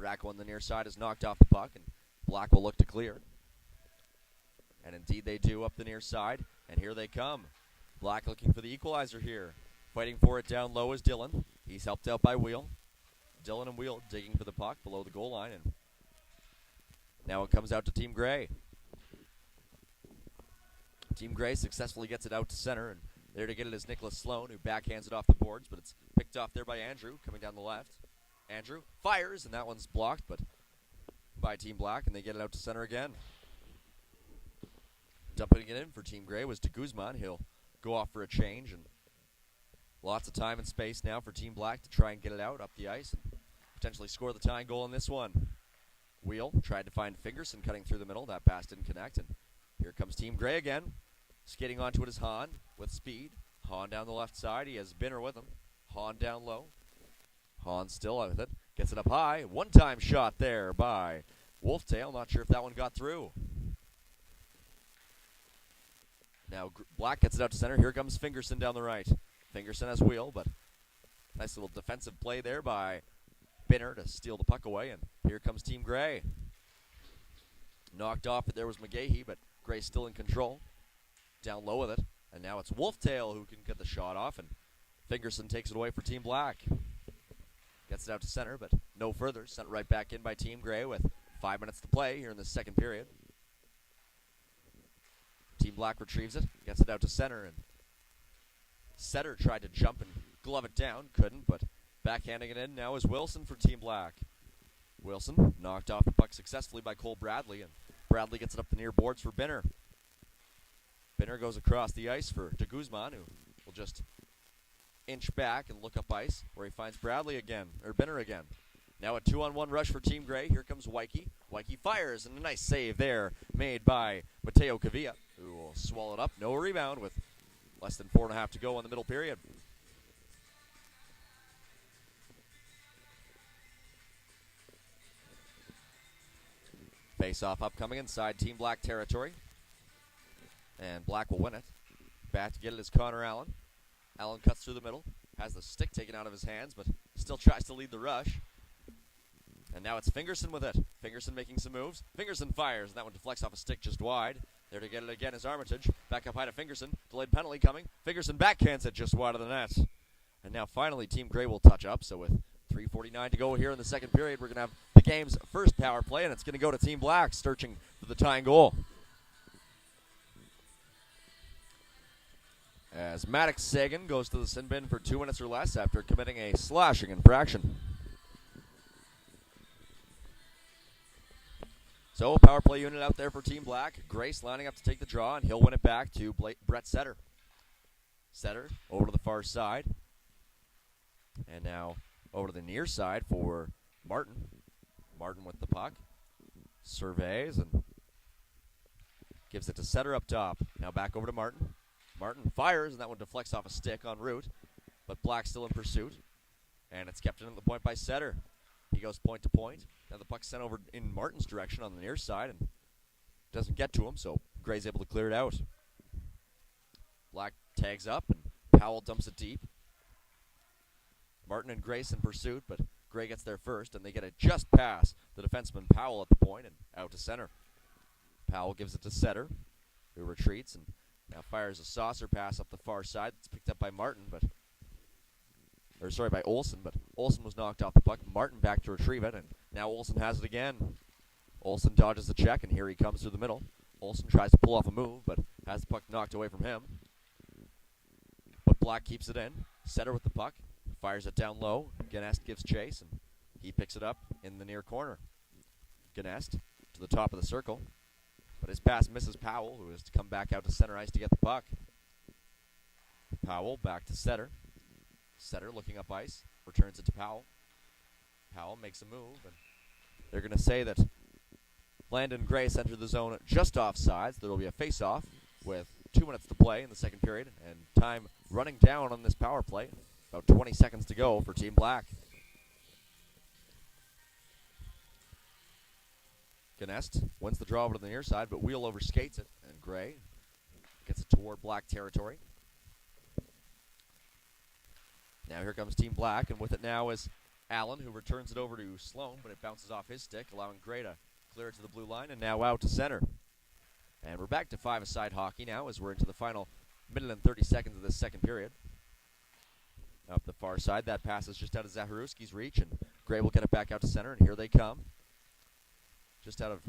Bracco on the near side is knocked off the puck, and Black will look to clear. And indeed they do up the near side. And here they come. Black looking for the equalizer here. Fighting for it down low is Dylan. He's helped out by Wheel. Dylan and Wheel digging for the puck below the goal line. And now it comes out to Team Gray. Team Gray successfully gets it out to center. And there to get it is Nicholas Sloan, who backhands it off the boards. But it's picked off there by Andrew coming down the left. Andrew fires, and that one's blocked, but by Team Black. And they get it out to center again. Dumping it in for Team Gray was de Guzman. He'll go off for a change, and lots of time and space now for Team Black to try and get it out up the ice and potentially score the tying goal in this one. Wheel tried to find Fingerson cutting through the middle. That pass didn't connect, and here comes Team Gray again. Skating onto it is Hahn with speed. Hahn down the left side. He has Binner with him. Hahn down low. Hahn still with it. Gets it up high. One-time shot there by Wolftail. Not sure if that one got through. Now Black gets it out to center. Here comes Fingerson down the right. Fingerson has Wheel, but nice little defensive play there by Binner to steal the puck away. And here comes Team Gray. Knocked off, but there was McGahey, but Gray's still in control. Down low with it. And now it's Wolftail who can get the shot off, and Fingerson takes it away for Team Black. Gets it out to center, but no further. Sent right back in by Team Gray with 5 minutes to play here in the second period. Team Black retrieves it, gets it out to center, and Setter tried to jump and glove it down, couldn't, but backhanding it in now is Wilson for Team Black. Wilson knocked off the puck successfully by Cole Bradley, and Bradley gets it up the near boards for Binner. Binner goes across the ice for de Guzman, who will just inch back and look up ice, where he finds Bradley again, or Binner again. Now a 2-on-1 rush for Team Gray. Here comes Wyke. Wyke fires, and a nice save there made by Mateo Cavilla, who will swallow it up. No rebound with less than 4.5 to go in the middle period. Face-off upcoming inside Team Black territory. And Black will win it. Back to get it is Connor Allen. Allen cuts through the middle. Has the stick taken out of his hands, but still tries to lead the rush. And now it's Fingerson with it. Fingerson making some moves. Fingerson fires, and that one deflects off a stick just wide. There to get it again is Armitage. Back up high to Fingerson. Delayed penalty coming. Fingerson backhands it just wide of the net. And now finally Team Gray will touch up. So with 3:49 to go here in the second period, we're going to have the game's first power play, and it's going to go to Team Black, searching for the tying goal. As Maddox Sagan goes to the sin bin for 2 minutes or less after committing a slashing infraction. So, power play unit out there for Team Black. Grace lining up to take the draw, and he'll win it back to Brett Setter. Setter over to the far side. And now over to the near side for Martin. Martin with the puck. Surveys and gives it to Setter up top. Now back over to Martin. Martin fires, and that one deflects off a stick en route. But Black still in pursuit. And it's kept in at the point by Setter. He goes point to point. Now the puck's sent over in Martin's direction on the near side and doesn't get to him, so Gray's able to clear it out. Black tags up, and Powell dumps it deep. Martin and Grace in pursuit, but Gray gets there first, and they get it just past the defenseman Powell at the point and out to center. Powell gives it to Setter, who retreats and now fires a saucer pass up the far side. It's picked up by Martin, by Olsen, but Olsen was knocked off the puck. Martin back to retrieve it, and now Olsen has it again. Olsen dodges the check, and here he comes through the middle. Olsen tries to pull off a move, but has the puck knocked away from him. But Black keeps it in. Setter with the puck, fires it down low. Ganest gives chase, and he picks it up in the near corner. Ganest to the top of the circle, but his pass misses Powell, who has to come back out to center ice to get the puck. Powell back to Setter. Setter looking up ice. Returns it to Powell. Powell makes a move. And they're going to say that Landon Grace entered the zone just offsides. There will be a face-off with 2 minutes to play in the second period. And time running down on this power play. About 20 seconds to go for Team Black. Gnest wins the draw over to the near side, but Wheel overskates it, and Gray gets it toward Black territory. Now here comes Team Black, and with it now is Allen, who returns it over to Sloan, but it bounces off his stick, allowing Gray to clear it to the blue line, and now out to center. And we're back to five-a-side hockey now as we're into the final minute and 30 seconds of this second period. Up the far side, that pass is just out of Zaharuski's reach, and Gray will get it back out to center, and here they come. Just out of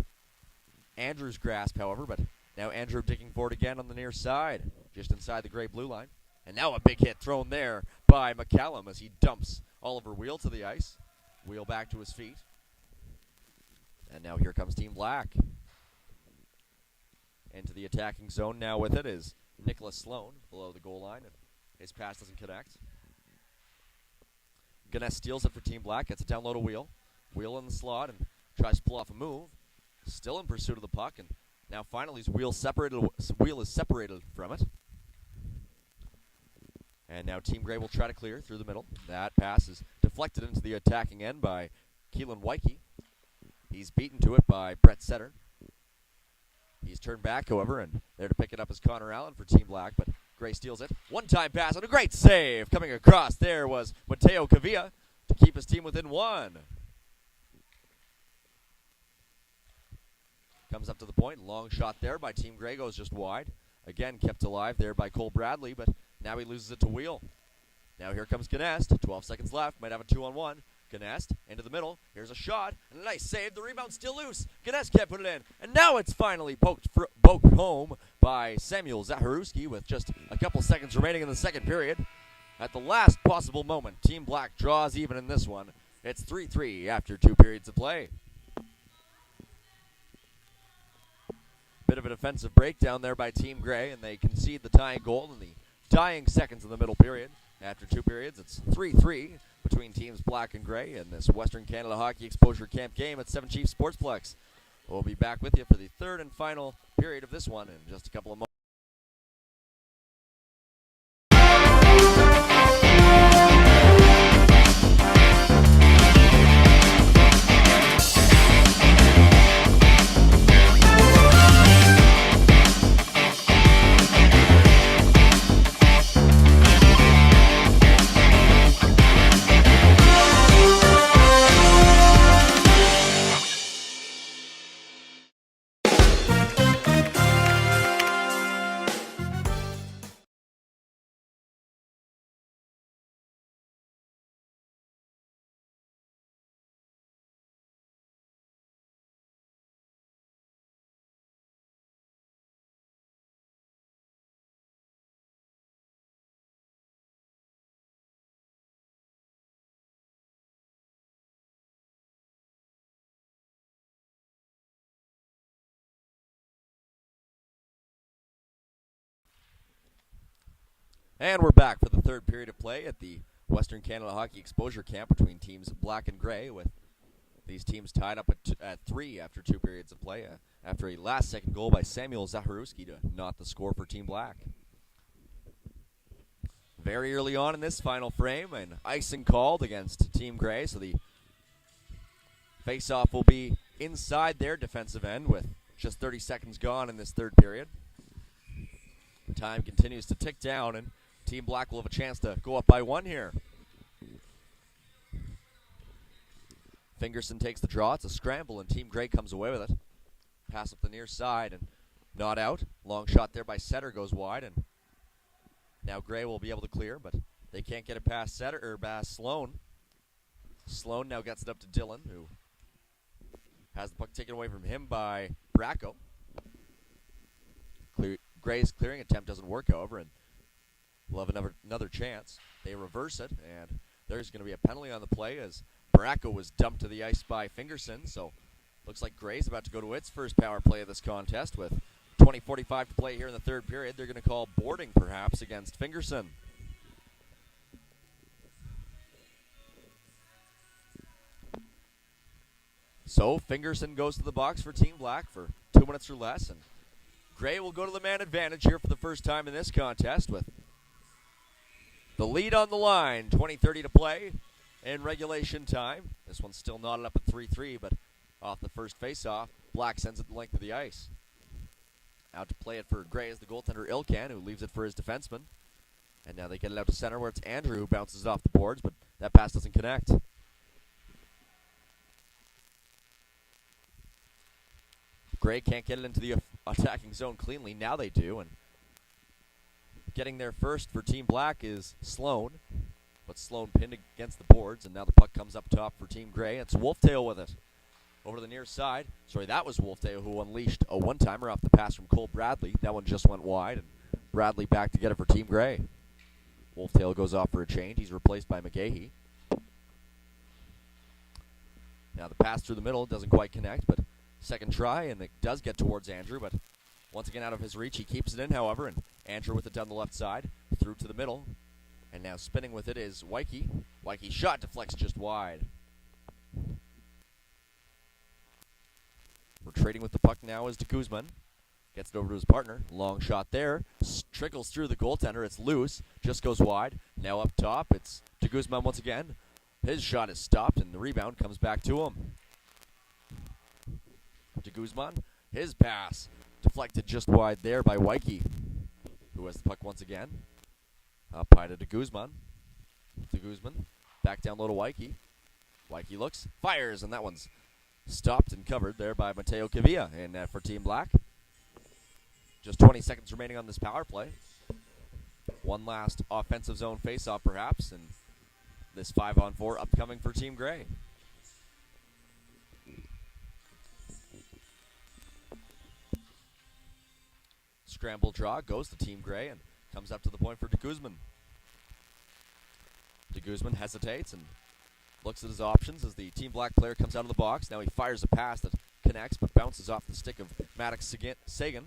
Andrew's grasp, however, but now Andrew digging forward again on the near side, just inside the gray-blue line. And now a big hit thrown there by McCallum as he dumps Oliver Wheel to the ice. Wheel back to his feet. And now here comes Team Black. Into the attacking zone now with it is Nicholas Sloan below the goal line, and his pass doesn't connect. Gnest steals it for Team Black, gets it down low to Wheel. Wheel in the slot and tries to pull off a move. Still in pursuit of the puck, and now finally his Wheel is separated from it. And now Team Gray will try to clear through the middle. That pass is deflected into the attacking end by Keelan Wyke. He's beaten to it by Brett Setter. He's turned back, however, and there to pick it up is Connor Allen for Team Black, but Gray steals it. One-time pass and a great save. Coming across there was Mateo Cavilla to keep his team within one. Comes up to the point. Long shot there by Team Gray goes just wide. Again, kept alive there by Cole Bradley, but now he loses it to Wheel. Now here comes Gnest. 12 seconds left. Might have a 2-on-1. Gnest into the middle. Here's a shot. And a nice save. The rebound still loose. Gnest can't put it in. And now it's finally poked home by Samuel Zaharuski with just a couple seconds remaining in the second period. At the last possible moment, Team Black draws even in this one. It's 3-3 after 2 periods of play. Bit of a defensive breakdown there by Team Gray, and they concede the tying goal in the dying seconds of the middle period. After 2 periods, it's 3-3 between teams Black and Gray in this Western Canada Hockey Exposure Camp game at Seven Chiefs Sportsplex. We'll be back with you for the third and final period of this one in just a couple of moments. And we're back for the third period of play at the Western Canada Hockey Exposure Camp between teams Black and Gray, with these teams tied up at 3 after 2 periods of play, after a last-second goal by Samuel Zaharuski to knot the score for Team Black. Very early on in this final frame, an icing called against Team Gray, so the face-off will be inside their defensive end with just 30 seconds gone in this third period. Time continues to tick down, and Team Black will have a chance to go up by 1 here. Fingerson takes the draw. It's a scramble, and Team Gray comes away with it. Pass up the near side, and not out. Long shot there by Setter goes wide, and now Gray will be able to clear, but they can't get it past Setter or past Sloan. Sloan now gets it up to Dillon, who has the puck taken away from him by Bracco. Gray's clearing attempt doesn't work, however, and we'll have another chance. They reverse it, and there's going to be a penalty on the play as Bracco was dumped to the ice by Fingerson. So looks like Gray's about to go to its first power play of this contest with 20:45 to play here in the third period. They're going to call boarding, perhaps, against Fingerson. So Fingerson goes to the box for Team Black for 2 minutes or less, and Gray will go to the man advantage here for the first time in this contest with the lead on the line. 20:30 to play in regulation time. This one's still knotted up at 3-3, but off the first face-off, Black sends it the length of the ice. Out to play it for Gray is the goaltender Ilkan, who leaves it for his defenseman. And now they get it out to center where it's Andrew who bounces it off the boards, but that pass doesn't connect. Gray can't get it into the attacking zone cleanly. Now they do, and getting there first for Team Black is Sloan. But Sloan pinned against the boards, and now the puck comes up top for Team Gray. It's Wolftail with it. Over to the near side. Sorry, that was Wolftail who unleashed a one-timer off the pass from Cole Bradley. That one just went wide, and Bradley back to get it for Team Gray. Wolftail goes off for a change. He's replaced by McGahey. Now the pass through the middle doesn't quite connect, but second try, and it does get towards Andrew, but once again out of his reach. He keeps it in, however, and Andrew with it down the left side, through to the middle. And now spinning with it is Wyke. Wyke's shot deflects just wide. Retreating with the puck now is de Guzman. Gets it over to his partner. Long shot there. Trickles through the goaltender. It's loose. Just goes wide. Now up top, it's de Guzman once again. His shot is stopped, and the rebound comes back to him. De Guzman. His pass deflected just wide there by Wyke, who has the puck once again. Up high to de Guzman. De Guzman. Back down low to Wyke. Wyke looks. Fires, and that one's stopped and covered there by Mateo Kavia. And for Team Black. Just 20 seconds remaining on this power play. One last offensive zone face-off, perhaps, and this 5-on-4 upcoming for Team Gray. Scramble draw goes to Team Gray and comes up to the point for de Guzman. De Guzman hesitates and looks at his options as the Team Black player comes out of the box. Now he fires a pass that connects but bounces off the stick of Maddox Sagan.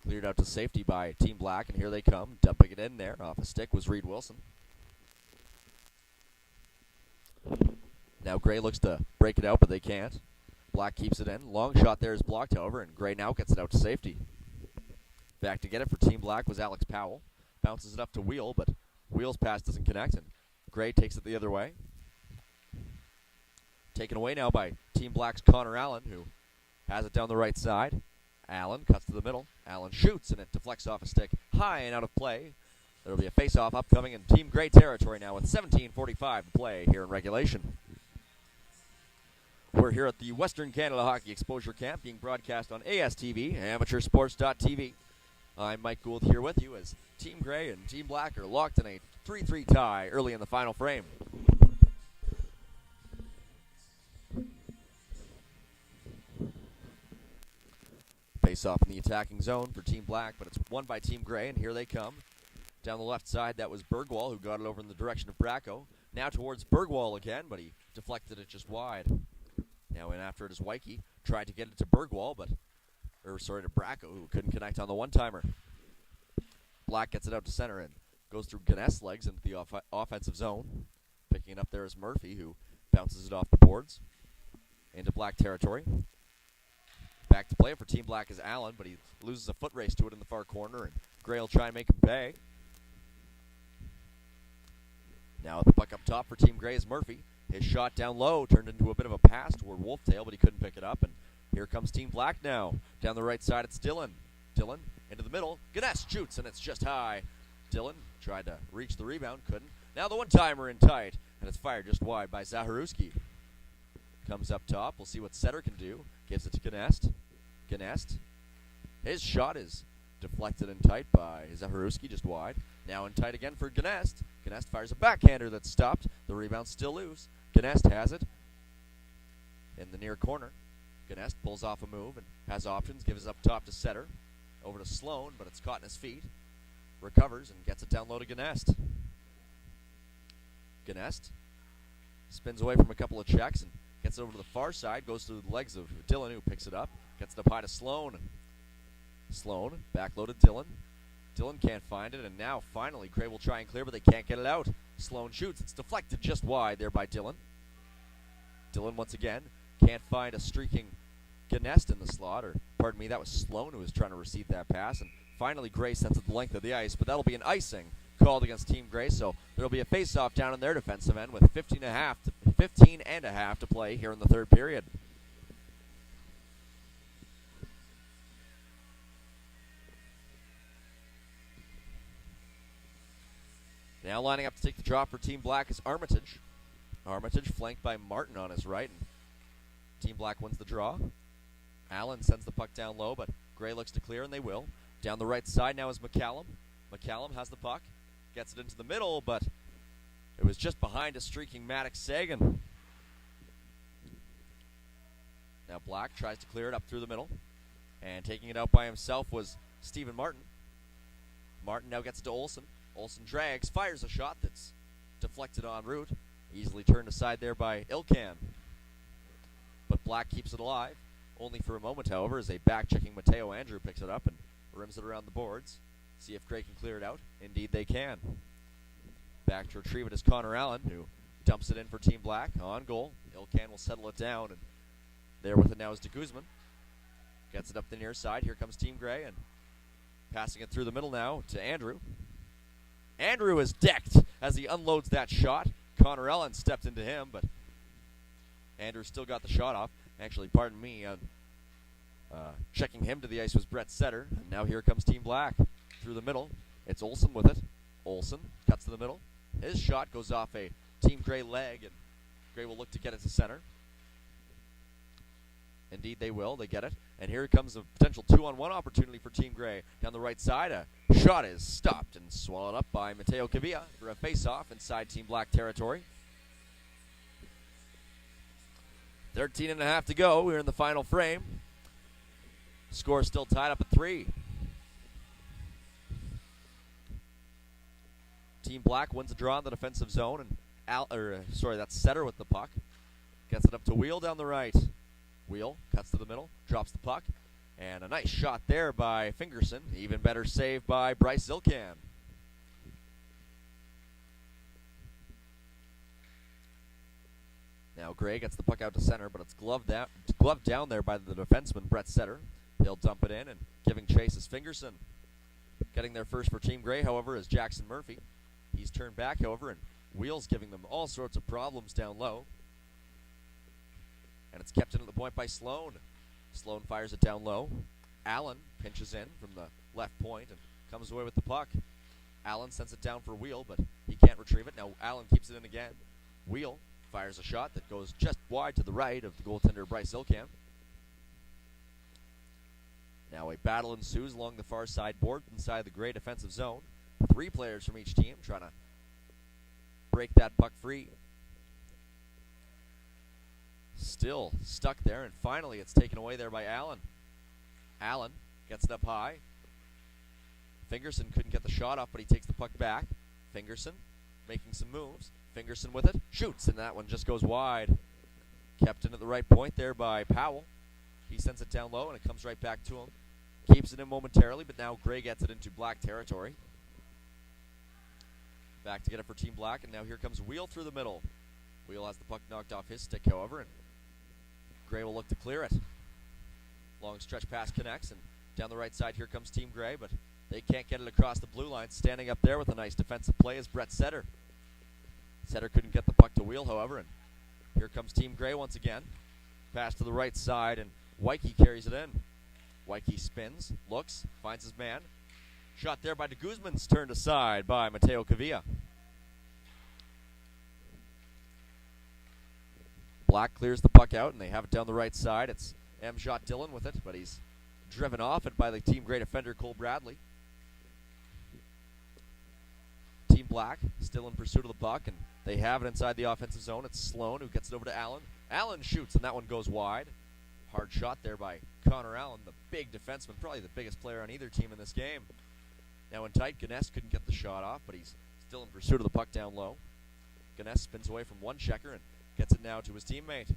Cleared out to safety by Team Black, and here they come. Dumping it in there. Off a stick was Reed Wilson. Now Gray looks to break it out, but they can't. Black keeps it in. Long shot there is blocked, however, and Gray now gets it out to safety. Back to get it for Team Black was Alex Powell. Bounces it up to Wheel, but Wheel's pass doesn't connect, and Gray takes it the other way. Taken away now by Team Black's Connor Allen, who has it down the right side. Allen cuts to the middle. Allen shoots, and it deflects off a stick high and out of play. There will be a face-off upcoming in Team Gray territory now with 17:45 to play here in regulation. We're here at the Western Canada Hockey Exposure Camp being broadcast on ASTV, AmateurSports.tv. I'm Mike Gould here with you as Team Gray and Team Black are locked in a 3-3 tie early in the final frame. Face off in the attacking zone for Team Black, but it's won by Team Gray, and here they come. Down the left side, that was Bergwall, who got it over in the direction of Bracco. Now towards Bergwall again, but he deflected it just wide. Now in after it is Wyke. Tried to get it to Bergwall, to Bracco, who couldn't connect on the one-timer. Black gets it out to center and goes through Ganest's legs into the offensive zone. Picking it up there is Murphy, who bounces it off the boards into Black territory. Back to play for Team Black is Allen, but he loses a foot race to it in the far corner, and Gray will try and make him pay. Now at the puck up top for Team Gray is Murphy. His shot down low turned into a bit of a pass toward Wolftail, but he couldn't pick it up, and here comes Team Black now. Down the right side, it's Dillon. Dillon into the middle. Ganest shoots, and it's just high. Dillon tried to reach the rebound, couldn't. Now the one-timer in tight, and it's fired just wide by Zaharuski. Comes up top. We'll see what Setter can do. Gives it to Ganest. Ganest. His shot is deflected in tight by Zaharuski, just wide. Now in tight again for Ganest. Ganest fires a backhander that's stopped. The rebound's still loose. Ganest has it in the near corner. Ganest pulls off a move and has options. Gives it up top to Setter. Over to Sloan, but it's caught in his feet. Recovers and gets it down low to Ganest. Ganest spins away from a couple of checks and gets it over to the far side. Goes through the legs of Dillon, who picks it up. Gets it up high to Sloan. Sloan, backloaded Dillon. Dillon can't find it, and now finally Gray will try and clear, but they can't get it out. Sloan shoots. It's deflected just wide there by Dillon. Dillon once again can't find a streaking Ganest in the slot, or pardon me, that was Sloan who was trying to receive that pass. And finally, Gray sends it the length of the ice, but that'll be an icing called against Team Gray. So there'll be a face-off down in their defensive end with 15 and a half to play here in the third period. Now lining up to take the drop for Team Black is Armitage. Armitage flanked by Martin on his right. And Team Black wins the draw. Allen sends the puck down low, but Gray looks to clear, and they will. Down the right side now is McCallum. McCallum has the puck, gets it into the middle, but it was just behind a streaking Maddox Sagan. Now Black tries to clear it up through the middle, and taking it out by himself was Stephen Martin. Martin now gets it to Olsen. Olsen drags, fires a shot that's deflected en route. Easily turned aside there by Ilkan. But Black keeps it alive. Only for a moment, however, as a back-checking Mateo Andrew picks it up and rims it around the boards. See if Gray can clear it out. Indeed they can. Back to retrieve it is Connor Allen, who dumps it in for Team Black. On goal. Ilkan will settle it down, and there with it now is de Guzman. Gets it up the near side. Here comes Team Gray, and passing it through the middle now to Andrew. Andrew is decked as he unloads that shot. Connor Allen stepped into him, but Andrew still got the shot off. Actually, pardon me, checking him to the ice was Brett Setter. And now here comes Team Black through the middle. It's Olsen with it. Olsen cuts to the middle. His shot goes off a Team Gray leg, and Gray will look to get it to center. Indeed they will. They get it. And here comes a potential 2-on-1 opportunity for Team Gray. Down the right side, a shot is stopped and swallowed up by Mateo Cavilla for a face-off inside Team Black territory. 13 and a half to go. We're in the final frame. Score still tied up at 3. Team Black wins a draw in the defensive zone, and that's Setter with the puck. Gets it up to Wheel down the right. Wheel cuts to the middle, drops the puck, and a nice shot there by Fingerson. Even better save by Bryce Zilkan. Now Gray gets the puck out to center, but it's gloved down there by the defenseman, Brett Setter. He'll dump it in, and giving chase is Fingerson. Getting there first for Team Gray, however, is Jackson Murphy. He's turned back, however, and Wheel's giving them all sorts of problems down low. And it's kept in at the point by Sloan. Sloan fires it down low. Allen pinches in from the left point and comes away with the puck. Allen sends it down for Wheel, but he can't retrieve it. Now Allen keeps it in again. Wheel fires a shot that goes just wide to the right of the goaltender Bryce Ilkan. Now a battle ensues along the far side board inside the Gray defensive zone. 3 players from each team trying to break that puck free. Still stuck there, and finally it's taken away there by Allen. Allen gets it up high. Fingerson couldn't get the shot off, but he takes the puck back. Fingerson making some moves. Fingerson with it, shoots, and that one just goes wide. Kept in at the right point there by Powell. He sends it down low, and it comes right back to him. Keeps it in momentarily, but now Gray gets it into Black territory. Back to get it for Team Black, and now here comes Wheel through the middle. Wheel has the puck knocked off his stick, however, and Gray will look to clear it. Long stretch pass connects, and down the right side here comes Team Gray, but they can't get it across the blue line. Standing up there with a nice defensive play is Brett Setter. Setter couldn't get the puck to Wheel, however, and here comes Team Gray once again. Pass to the right side, and Wyke carries it in. Wyke spins, looks, finds his man. Shot there by de Guzman's turned aside by Mateo Cavilla. Black clears the puck out, and they have it down the right side. It's Amjot Dillon with it, but he's driven off it by the Team Gray defender, Cole Bradley. Team Black still in pursuit of the puck, and they have it inside the offensive zone. It's Sloan who gets it over to Allen. Allen shoots, and that one goes wide. Hard shot there by Connor Allen, the big defenseman, probably the biggest player on either team in this game. Now in tight, Ganes couldn't get the shot off, but he's still in pursuit of the puck down low. Ganes spins away from one checker and gets it now to his teammate.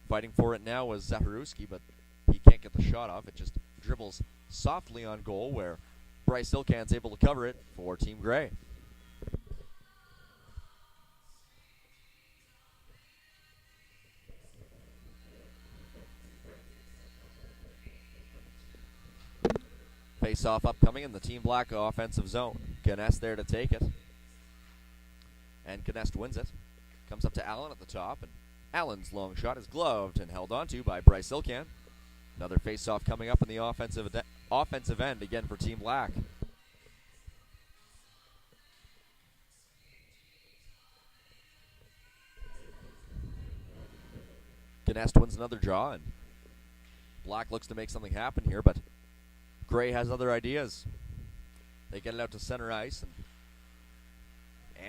Fighting for it now was Zaharuski, but he can't get the shot off. It just dribbles softly on goal, where Bryce Ilkan's able to cover it for Team Gray. Face-off upcoming in the Team Black offensive zone. Gnest there to take it. And Gnest wins it. Comes up to Allen at the top, and Allen's long shot is gloved and held onto by Bryce Ilkan. Another face-off coming up in the offensive end again for Team Black. Gnest wins another draw, and Black looks to make something happen here, but Gray has other ideas. They get it out to center ice, and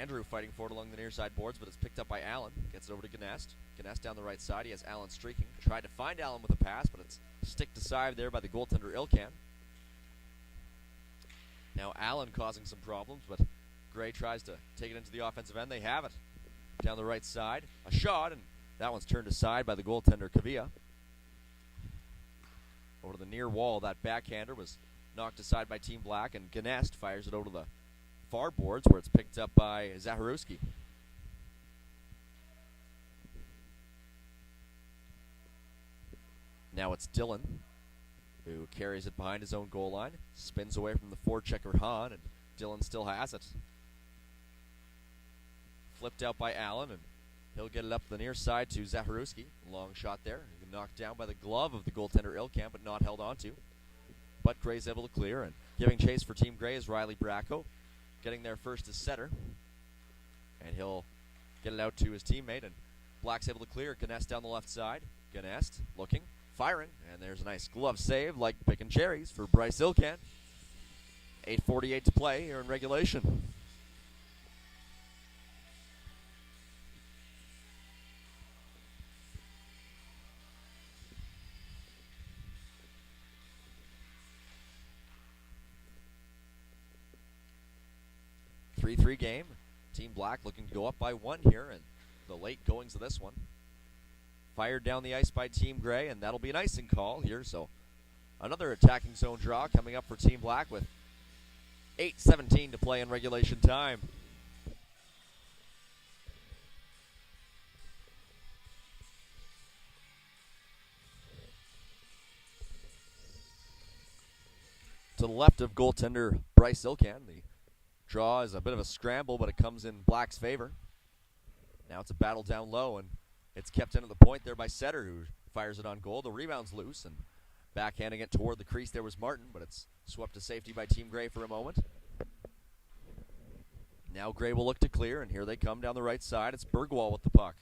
Andrew fighting for it along the near side boards, but it's picked up by Allen. Gets it over to Gnest. Gnest down the right side. He has Allen streaking. Tried to find Allen with a pass, but it's sticked aside there by the goaltender Ilkan. Now Allen causing some problems, but Gray tries to take it into the offensive end. They have it. Down the right side. A shot, and that one's turned aside by the goaltender Kavia. Over to the near wall, that backhander was knocked aside by Team Black, and Gnest fires it over to the far boards where it's picked up by Zaharuski. Now it's Dylan, who carries it behind his own goal line, spins away from the forechecker Hahn, and Dylan still has it. Flipped out by Allen, and he'll get it up the near side to Zaharuski. Long shot there. Knocked down by the glove of the goaltender Ilkan, but not held onto. But Gray's able to clear, and giving chase for Team Gray is Riley Bracco. Getting there first is Setter. And he'll get it out to his teammate, and Black's able to clear. Gnest down the left side. Gnest looking, firing, and there's a nice glove save like picking cherries for Bryce Ilkan. 8:48 to play here in regulation. Three game. Team Black looking to go up by one here, and the late goings of this one. Fired down the ice by Team Gray, and that'll be an icing call here. So another attacking zone draw coming up for Team Black with 8:17 to play in regulation time. To the left of goaltender Bryce Ilkan, the draw is a bit of a scramble, but it comes in Black's favor. Now it's a battle down low, and it's kept in at the point there by Setter, who fires it on goal. The rebound's loose, and backhanding it toward the crease there was Martin, but it's swept to safety by Team Gray for a moment. Now Gray will look to clear, and here they come down the right side. It's Bergwall with the puck.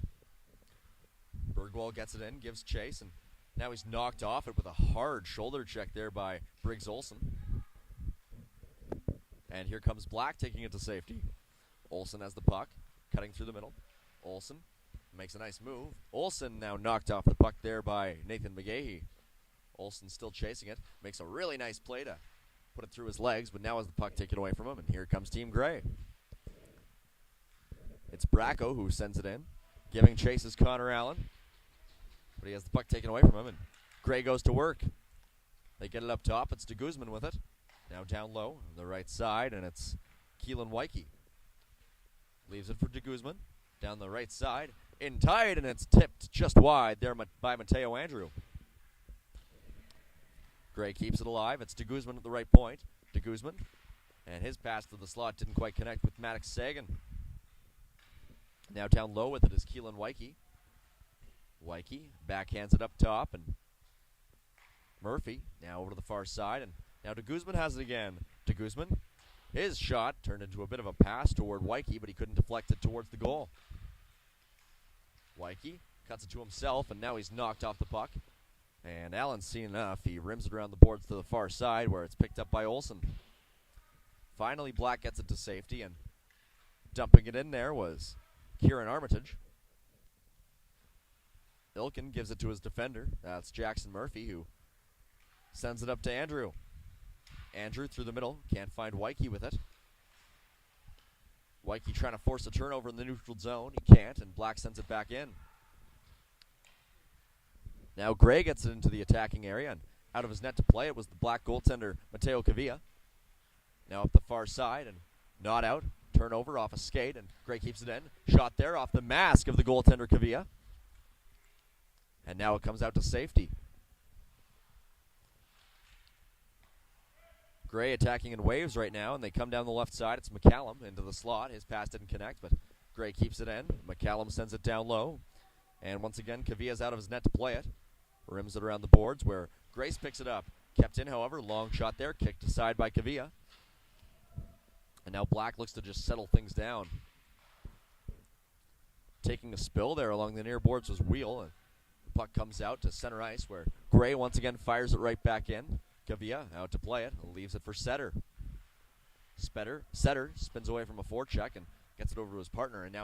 Bergwall gets it in, gives chase, and now he's knocked off it with a hard shoulder check there by Briggs Olsen. And here comes Black taking it to safety. Olsen has the puck, cutting through the middle. Olsen makes a nice move. Olsen now knocked off the puck there by Nathan McGahey. Olsen still chasing it. Makes a really nice play to put it through his legs, but now has the puck taken away from him, and here comes Team Gray. It's Bracco who sends it in. Giving chase is Connor Allen, but he has the puck taken away from him, and Gray goes to work. They get it up top. It's de Guzman with it. Now down low on the right side, and it's Keelan Wyke. Leaves it for de Guzman. Down the right side. In tight, and it's tipped just wide there by Mateo Andrew. Gray keeps it alive. It's de Guzman at the right point. De Guzman. And his pass to the slot didn't quite connect with Maddox Sagan. Now down low with it is Keelan Wyke. Wyke backhands it up top, and Murphy now over to the far side, and now de Guzman has it again. De Guzman, his shot turned into a bit of a pass toward Wyke, but he couldn't deflect it towards the goal. Wyke cuts it to himself, and now he's knocked off the puck. And Allen's seen enough. He rims it around the boards to the far side, where it's picked up by Olsen. Finally, Black gets it to safety, and dumping it in there was Kieran Armitage. Ilkan gives it to his defender. That's Jackson Murphy, who sends it up to Andrew. Andrew through the middle. Can't find Wyke with it. Wyke trying to force a turnover in the neutral zone. He can't, and Black sends it back in. Now Gray gets it into the attacking area, and out of his net to play, it was the Black goaltender, Mateo Kavia. Now up the far side, and not out. Turnover off a skate, and Gray keeps it in. Shot there off the mask of the goaltender, Kavia. And now it comes out to safety. Gray attacking in waves right now, and they come down the left side. It's McCallum into the slot. His pass didn't connect, but Gray keeps it in. McCallum sends it down low. And once again, Kavia's out of his net to play it. Rims it around the boards where Grace picks it up. Kept in, however. Long shot there. Kicked aside by Kavia. And now Black looks to just settle things down. Taking a spill there along the near boards was Wheel. And the puck comes out to center ice where Gray once again fires it right back in. Kavia out to play it. Leaves it for Setter. Setter spins away from a forecheck and gets it over to his partner. And now